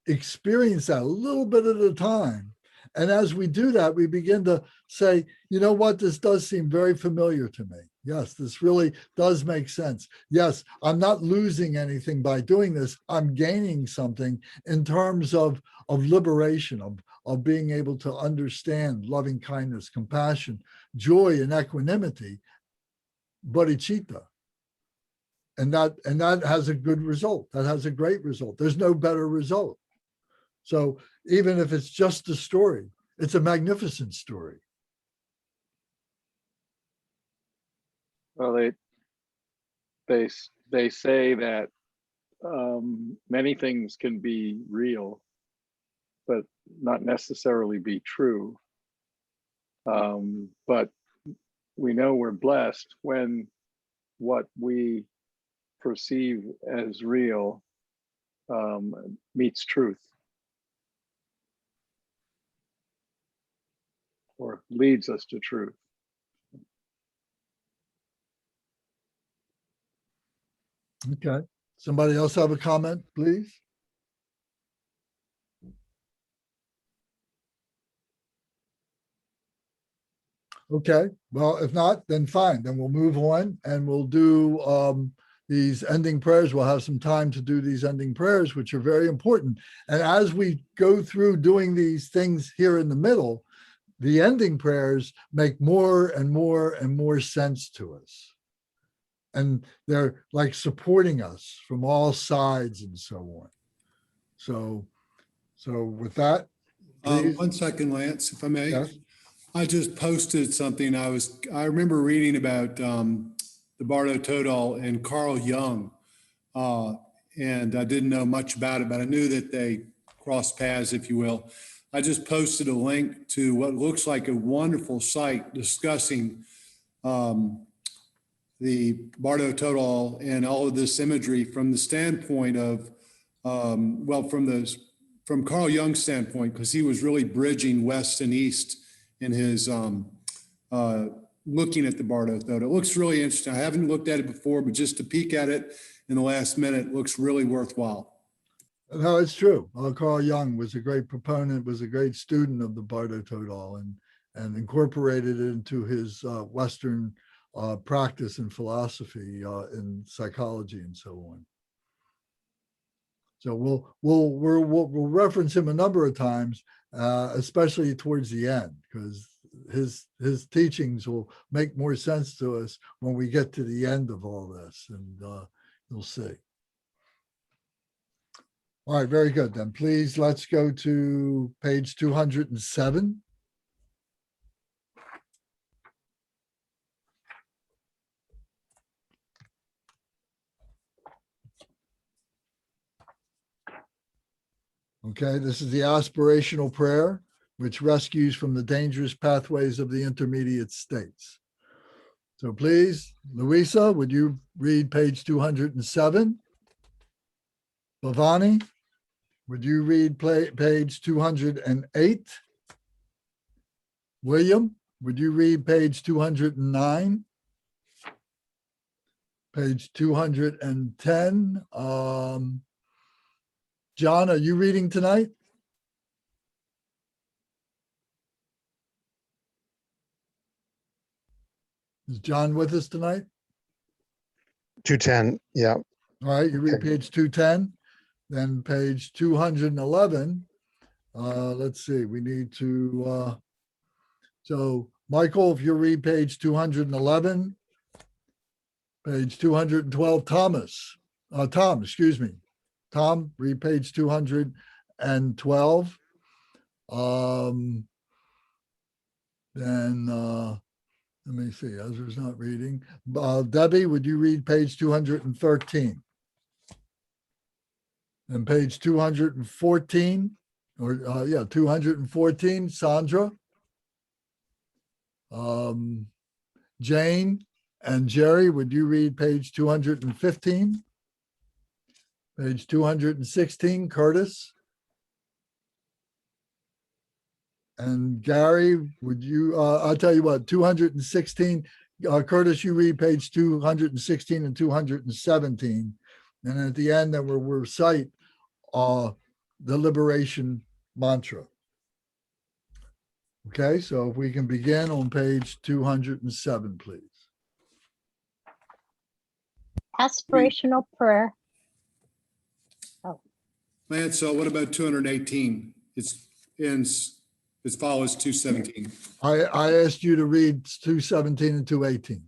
experience that a little bit at a time? And as we do that, we begin to say, you know what, this does seem very familiar to me. Yes, this really does make sense. Yes, I'm not losing anything by doing this. I'm gaining something in terms of liberation, of being able to understand loving kindness, compassion, joy, and equanimity, bodhicitta. And that has a good result. That has a great result. There's no better result. So even if it's just a story, it's a magnificent story. Well, they say that many things can be real, but not necessarily be true. But we know we're blessed when what we perceive as real meets truth or leads us to truth. Okay. Somebody else have a comment, please? Okay, well, if not, then fine. Then we'll move on and we'll do these ending prayers. We'll have some time to do these ending prayers, which are very important. And as we go through doing these things here in the middle, the ending prayers make more and more and more sense to us. And they're like supporting us from all sides and so on. So with that, please. 1 second, Lance, if I may. Yes. I just posted something. I remember reading about the Bardo Thodol and Carl Jung, and I didn't know much about it, but I knew that they crossed paths, if you will. I just posted a link to what looks like a wonderful site discussing the Bardo Thodol and all of this imagery from the standpoint of, from Carl Jung's standpoint, because he was really bridging West and East in his looking at the Bardo Thodol. It looks really interesting. I haven't looked at it before, but just to peek at it in the last minute looks really worthwhile. No, it's true. Carl Jung was a great proponent, was a great student of the Bardo Thodol and incorporated it into his Western practice and philosophy in psychology and so on. So we'll reference him a number of times, especially towards the end, because his teachings will make more sense to us when we get to the end of all this, and you'll see. All right, very good. Then please, let's go to page 207. Okay, this is the aspirational prayer, which rescues from the dangerous pathways of the intermediate states. So please, Louisa, would you read page 207? Bhavani, would you read page 208? William, would you read page 209? Page 210. John, are you reading tonight? Is John with us tonight? 210, yeah. All right, you read page 210, then page 211. Let's see, we need to, so Michael, if you read page 211, page 212, Tom, excuse me. Tom, read page 212. Then let me see, Ezra's not reading. Debbie, would you read page 213? And page 214, or 214, Sandra. Jane and Jerry, would you read page 215? Page 216, Curtis. And Gary, would you, I'll tell you what, 216, Curtis, you read page 216 and 217. And at the end, then we'll recite the liberation mantra. Okay, so if we can begin on page 207, please. Aspirational prayer. Lance, so what about 218? It follows 217. I asked you to read 217 and 218.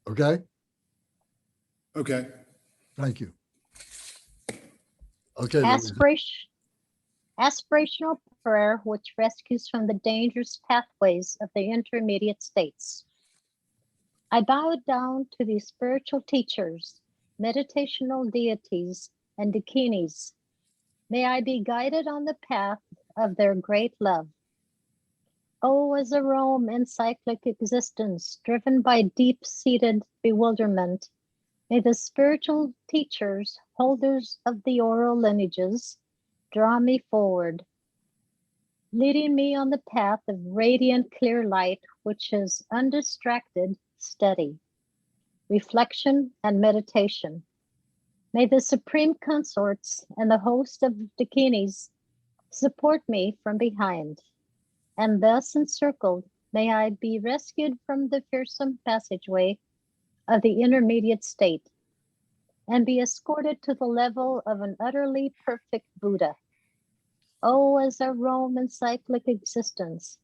Okay? Okay. Thank you. Okay, Louise. Aspirational prayer, which rescues from the dangerous pathways of the intermediate states. I bow down to these spiritual teachers, meditational deities, and dakinis. May I be guided on the path of their great love. Oh, as a roam in cyclic existence, driven by deep-seated bewilderment, may the spiritual teachers, holders of the oral lineages, draw me forward, leading me on the path of radiant clear light, which is undistracted, steady, reflection, and meditation. May the supreme consorts and the host of dakinis support me from behind, and thus encircled, may I be rescued from the fearsome passageway of the intermediate state, and be escorted to the level of an utterly perfect Buddha. Oh, as I roam in cyclic existence,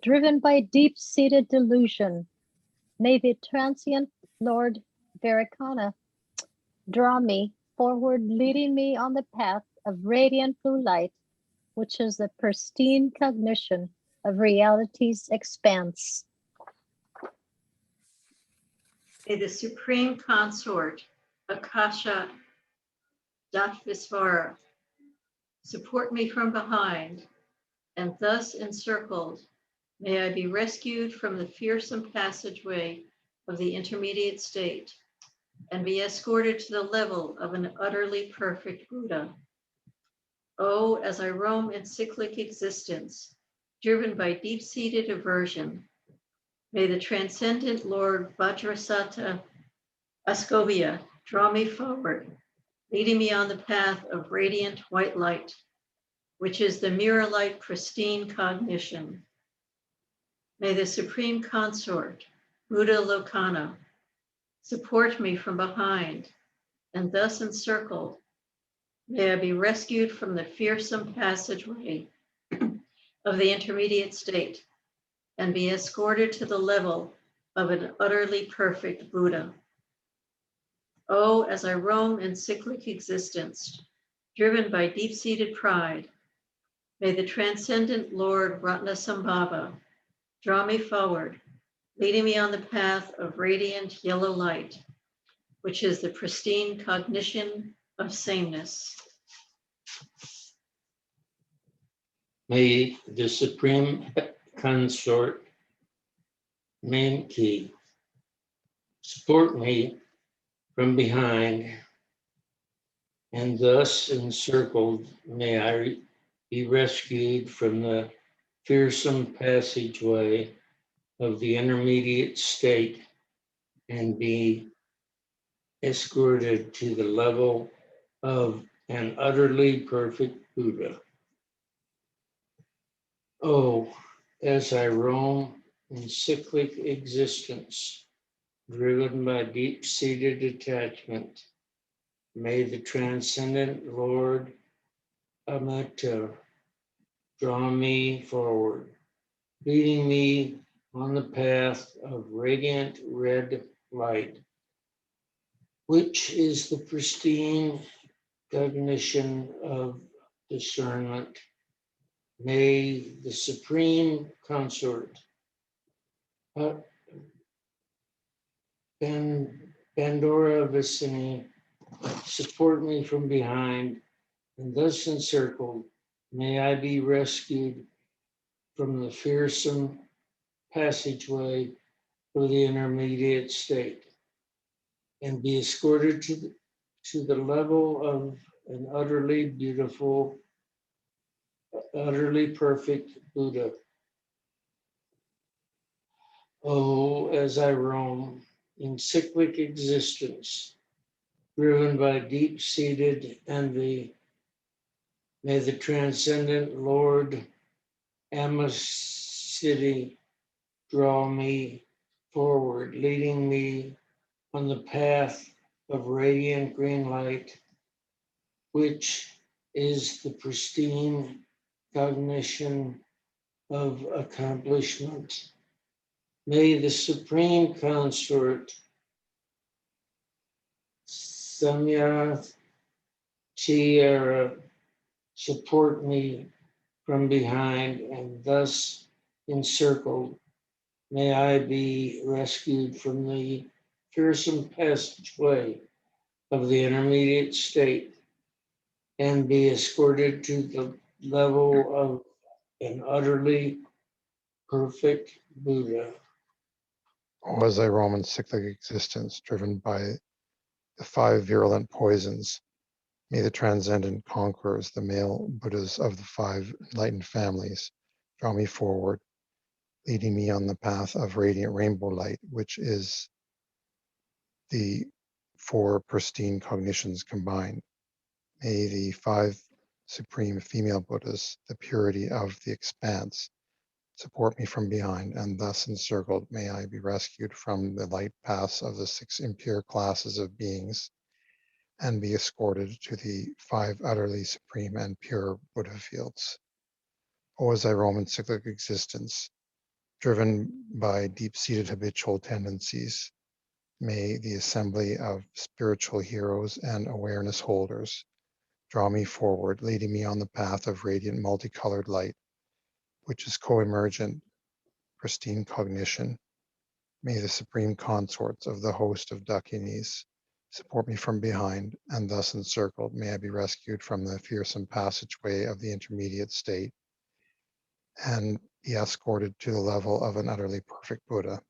driven by deep-seated delusion, may the transient Lord Vairocana draw me forward, leading me on the path of radiant blue light, which is the pristine cognition of reality's expanse. May the Supreme Consort, Akasha Datvishvara, support me from behind, and thus encircled, may I be rescued from the fearsome passageway of the intermediate state, and be escorted to the level of an utterly perfect Buddha. Oh, as I roam in cyclic existence, driven by deep-seated aversion, may the transcendent Lord Vajrasattva Ascobia draw me forward, leading me on the path of radiant white light, which is the mirror-like pristine cognition. May the Supreme Consort, Buddha Lokana, support me from behind, and thus encircled, may I be rescued from the fearsome passageway of the intermediate state, and be escorted to the level of an utterly perfect Buddha. Oh, as I roam in cyclic existence, driven by deep-seated pride, may the transcendent Lord Ratnasambhava draw me forward, leading me on the path of radiant yellow light, which is the pristine cognition of sameness. May the Supreme Consort, Manki, support me from behind, and thus encircled, may I be rescued from the fearsome passageway of the intermediate state, and be escorted to the level of an utterly perfect Buddha. Oh, as I roam in cyclic existence, driven by deep-seated attachment, may the transcendent Lord Amata draw me forward, leading me on the path of radiant red light, which is the pristine cognition of discernment. May the Supreme Consort, Pandora Vicini, support me from behind, and thus encircled, may I be rescued from the fearsome passageway of the intermediate state, and be escorted to the level of an utterly beautiful, utterly perfect Buddha. Oh, as I roam in cyclic existence, driven by deep-seated envy, may the transcendent Lord Amasiddhi draw me forward, leading me on the path of radiant green light, which is the pristine cognition of accomplishment. May the Supreme Consort, Samya Tierra, support me from behind, and thus encircled, may I be rescued from the fearsome passageway of the intermediate state and be escorted to the level of an utterly perfect Buddha. Was I Roman cyclic existence driven by the 5 virulent poisons? May the transcendent conquerors, the male Buddhas of the 5 enlightened families, draw me forward, leading me on the path of radiant rainbow light, which is the 4 pristine cognitions combined. May the 5 supreme female Buddhas, the purity of the expanse, support me from behind, and thus encircled, may I be rescued from the light paths of the 6 impure classes of beings, and be escorted to the 5 utterly supreme and pure Buddha fields. O as I roam in cyclic existence, driven by deep-seated habitual tendencies, may the assembly of spiritual heroes and awareness holders draw me forward, leading me on the path of radiant multicolored light, which is co-emergent, pristine cognition. May the supreme consorts of the host of Dakinis support me from behind, and thus encircled, may I be rescued from the fearsome passageway of the intermediate state and be escorted to the level of an utterly perfect Buddha.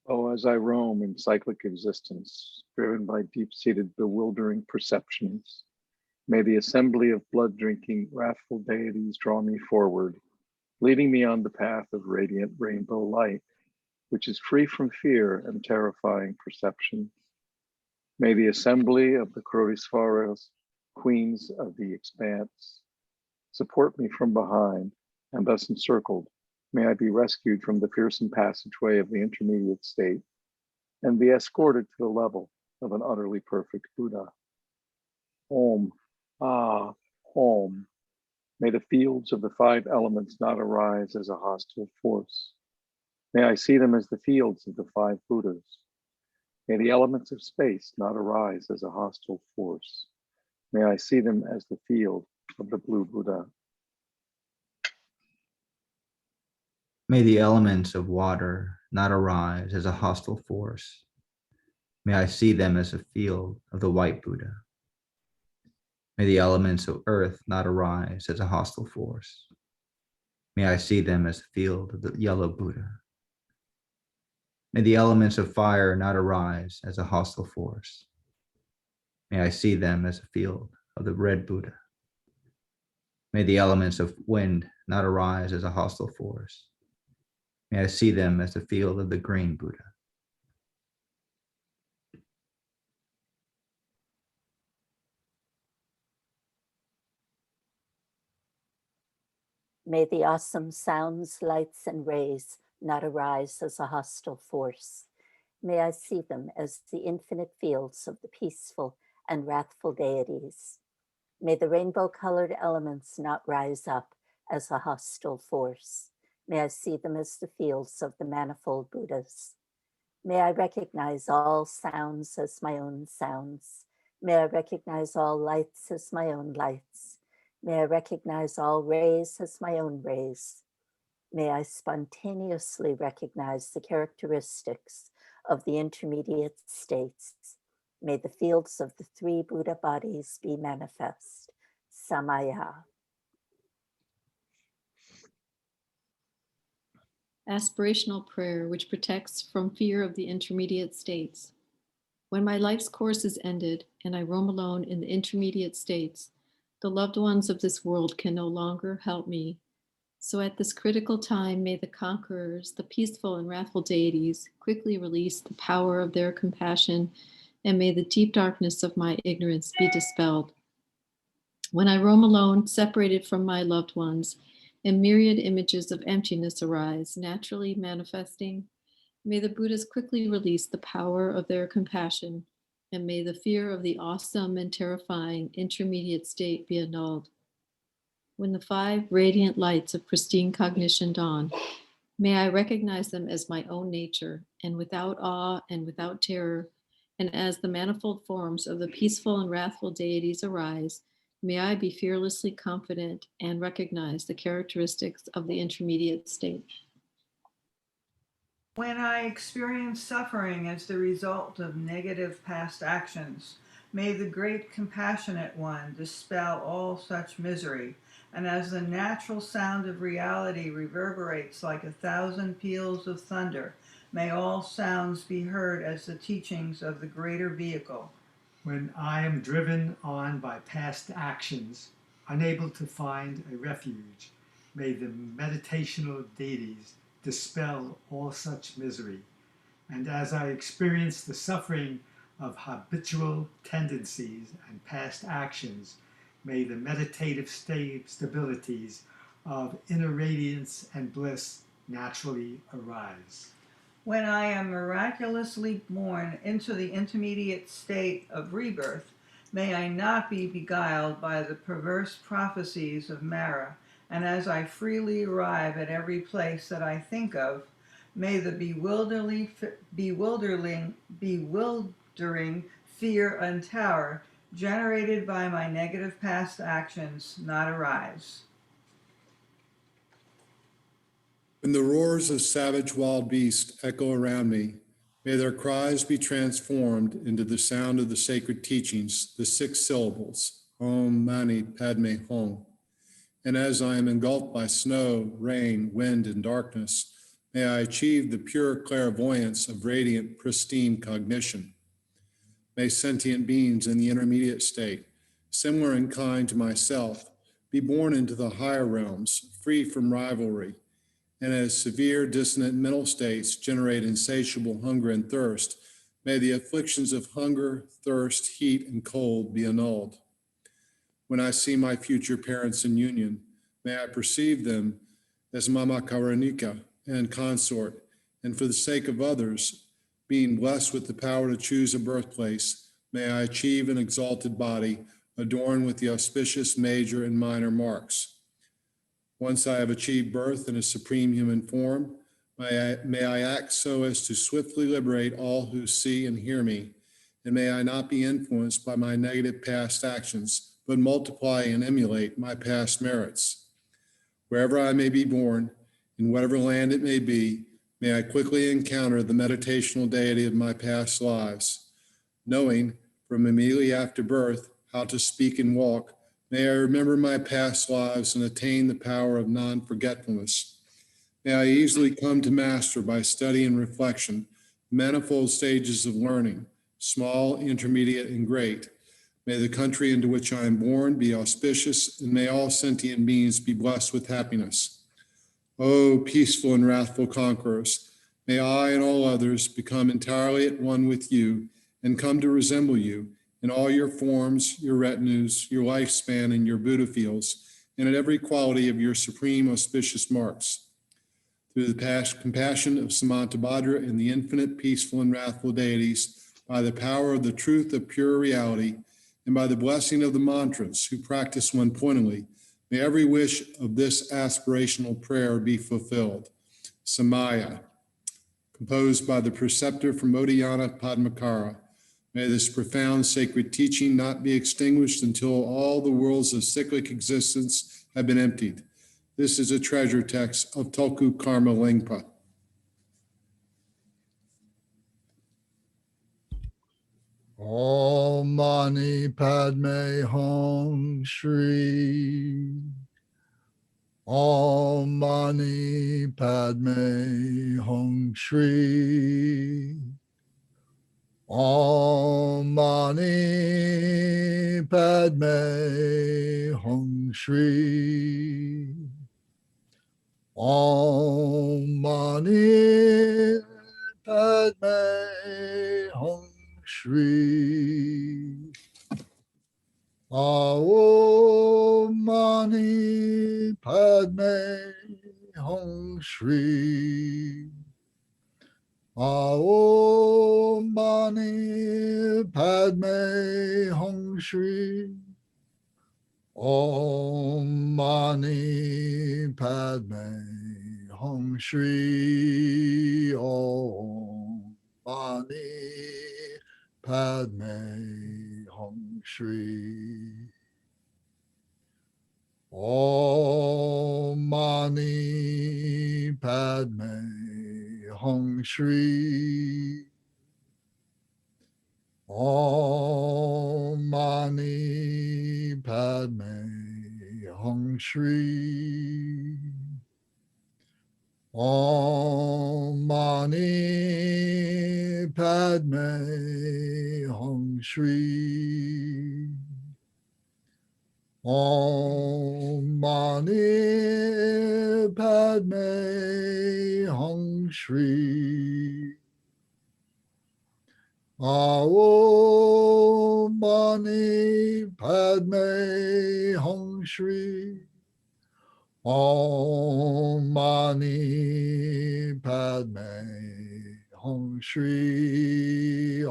Oh, as I roam in cyclic existence, driven by deep-seated bewildering perceptions, may the assembly of blood-drinking, wrathful deities draw me forward, leading me on the path of radiant rainbow light, which is free from fear and terrifying perceptions. May the assembly of the Krodisvaras, queens of the expanse, support me from behind, and thus encircled, may I be rescued from the fearsome passageway of the intermediate state and be escorted to the level of an utterly perfect Buddha. Om, Om. May the fields of the 5 elements not arise as a hostile force. May I see them as the fields of the 5 Buddhas. May the elements of space not arise as a hostile force. May I see them as the field of the blue Buddha. May the elements of water not arise as a hostile force. May I see them as a field of the white Buddha. May the elements of earth not arise as a hostile force. May I see them as a field of the yellow Buddha. May the elements of fire not arise as a hostile force. May I see them as a field of the red Buddha. May the elements of wind not arise as a hostile force. May I see them as the field of the green Buddha. May the awesome sounds, lights, and rays not arise as a hostile force. May I see them as the infinite fields of the peaceful and wrathful deities. May the rainbow-colored elements not rise up as a hostile force. May I see them as the fields of the manifold Buddhas. May I recognize all sounds as my own sounds. May I recognize all lights as my own lights. May I recognize all rays as my own rays. May I spontaneously recognize the characteristics of the intermediate states. May the fields of the 3 Buddha bodies be manifest. Samaya. Aspirational prayer, which protects from fear of the intermediate states. When my life's course is ended and I roam alone in the intermediate states, the loved ones of this world can no longer help me. So at this critical time, may the conquerors, the peaceful and wrathful deities, quickly release the power of their compassion, and may the deep darkness of my ignorance be dispelled. When I roam alone, separated from my loved ones, and myriad images of emptiness arise, naturally manifesting, may the Buddhas quickly release the power of their compassion, and may the fear of the awesome and terrifying intermediate state be annulled. When the 5 radiant lights of pristine cognition dawn, may I recognize them as my own nature, and without awe and without terror, And as the manifold forms of the peaceful and wrathful deities arise, may I be fearlessly confident and recognize the characteristics of the intermediate state. When I experience suffering as the result of negative past actions, may the great compassionate one dispel all such misery. And as the natural sound of reality reverberates like 1,000 peals of thunder, may all sounds be heard as the teachings of the greater vehicle. When I am driven on by past actions, unable to find a refuge, may the meditational deities dispel all such misery. And as I experience the suffering of habitual tendencies and past actions, may the meditative stabilities of inner radiance and bliss naturally arise. When I am miraculously born into the intermediate state of rebirth, may I not be beguiled by the perverse prophecies of Mara, and as I freely arrive at every place that I think of, may the bewildering fear and terror generated by my negative past actions not arise. When the roars of savage wild beasts echo around me, may their cries be transformed into the sound of the sacred teachings, the 6 syllables, Om Mani Padme Hum. And as I am engulfed by snow, rain, wind, and darkness, may I achieve the pure clairvoyance of radiant, pristine cognition. May sentient beings in the intermediate state, similar in kind to myself, be born into the higher realms, free from rivalry. And as severe dissonant mental states generate insatiable hunger and thirst, may the afflictions of hunger, thirst, heat, and cold be annulled. When I see my future parents in union, may I perceive them as Mama Karanika and consort, and for the sake of others, being blessed with the power to choose a birthplace, may I achieve an exalted body adorned with the auspicious major and minor marks. Once I have achieved birth in a supreme human form, may I act so as to swiftly liberate all who see and hear me, and may I not be influenced by my negative past actions, but multiply and emulate my past merits. Wherever I may be born, in whatever land it may be, may I quickly encounter the meditational deity of my past lives. Knowing from immediately after birth how to speak and walk, may I remember my past lives and attain the power of non-forgetfulness. May I easily come to master by study and reflection, manifold stages of learning, small, intermediate, and great. May the country into which I am born be auspicious, and may all sentient beings be blessed with happiness. O peaceful and wrathful conquerors, may I and all others become entirely at one with you and come to resemble you in all your forms, your retinues, your lifespan, and your Buddha fields, and in every quality of your supreme auspicious marks. Through the past compassion of Samantabhadra and the infinite peaceful and wrathful deities, by the power of the truth of pure reality, and by the blessing of the mantras who practice one pointedly, may every wish of this aspirational prayer be fulfilled. Samaya, composed by the preceptor from Odayana Padmakara. May this profound sacred teaching not be extinguished until all the worlds of cyclic existence have been emptied. This is a treasure text of Tulku Karma Lingpa. Om Mani Padme Hum Shri. Om Mani Padme Hum Shri. Om Mani Padme Hum Shri. Om Mani Padme Hum Shri. Om Mani Padme Hum Shri. Om Mani Padme Hum Shri. Om Mani Padme Hum Shri. Om Mani Padme Hum Shri. Om Mani Padme Hum Shri. Om Mani Padme Hum Shri. Om Mani Padme Hum Shri. Om Mani Padme Hum Shri. Om Mani Padme Hum Shri. Om Mani Padme Hum Shri.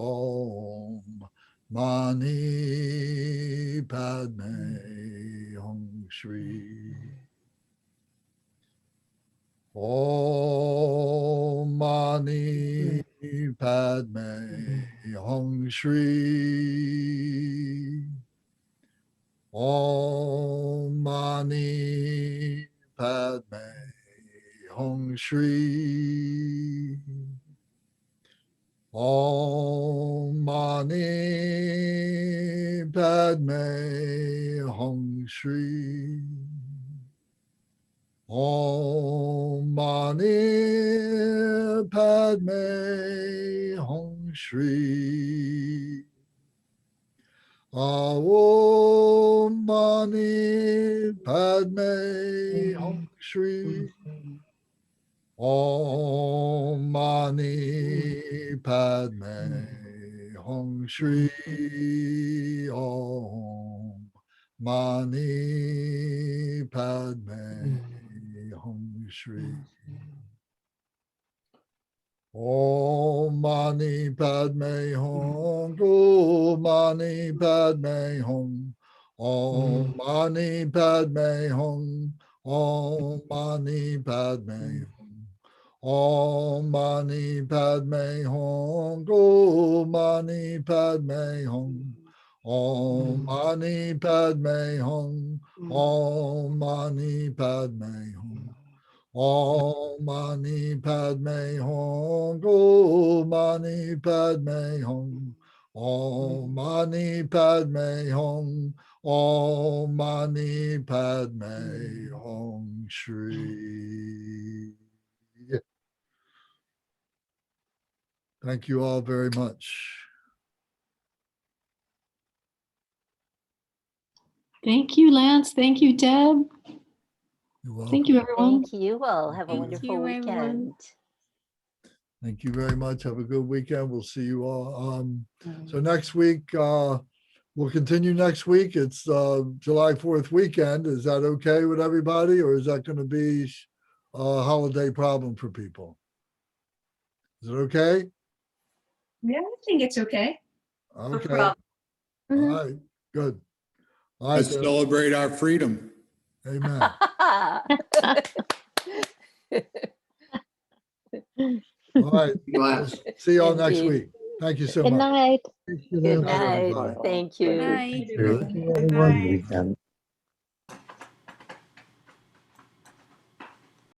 Om Mani Padme Hum Shri. Om Mani Padme Hum Shri. Om Mani Padme Hum Shri. Om Mani Padme Hum Shri. Om Mani Padme Hum Shri. Om Mani Padme Hum Shri. Om Mani Padme Hum Shri. Om Mani Padme Hum Shri. Om Mani Padme Hum. Om Mani Padme Hum. Om Mani Padme Hum. Om Mani Padme Hum. Om Mani Padme Hum. Om Mani Padme Hum. Om Mani Padme Hum. Om Mani Padme Hum. Om Mani Padme Hum. Om Mani Padme Hum. Om Mani Padme Hum. Om Mani Padme Hum Shri. Thank you all very much. Thank you, Lance. Thank you, Deb. You're welcome. Thank you, everyone. Thank you all. Have a Thank wonderful you, everyone. weekend. Thank you very much. Have a good weekend. We'll see you all. So next week, we'll continue next week. It's July 4th weekend. Is that okay with everybody, or is that going to be a holiday problem for people? Is it okay? Yeah, I think it's okay. Okay. problem. All right. Good. All right. Let's celebrate our freedom. Amen. All right. We'll see you all next Indeed. week. Thank you so Good much. night. Good Good night. Thank you. Night. Good. Everyone, weekend.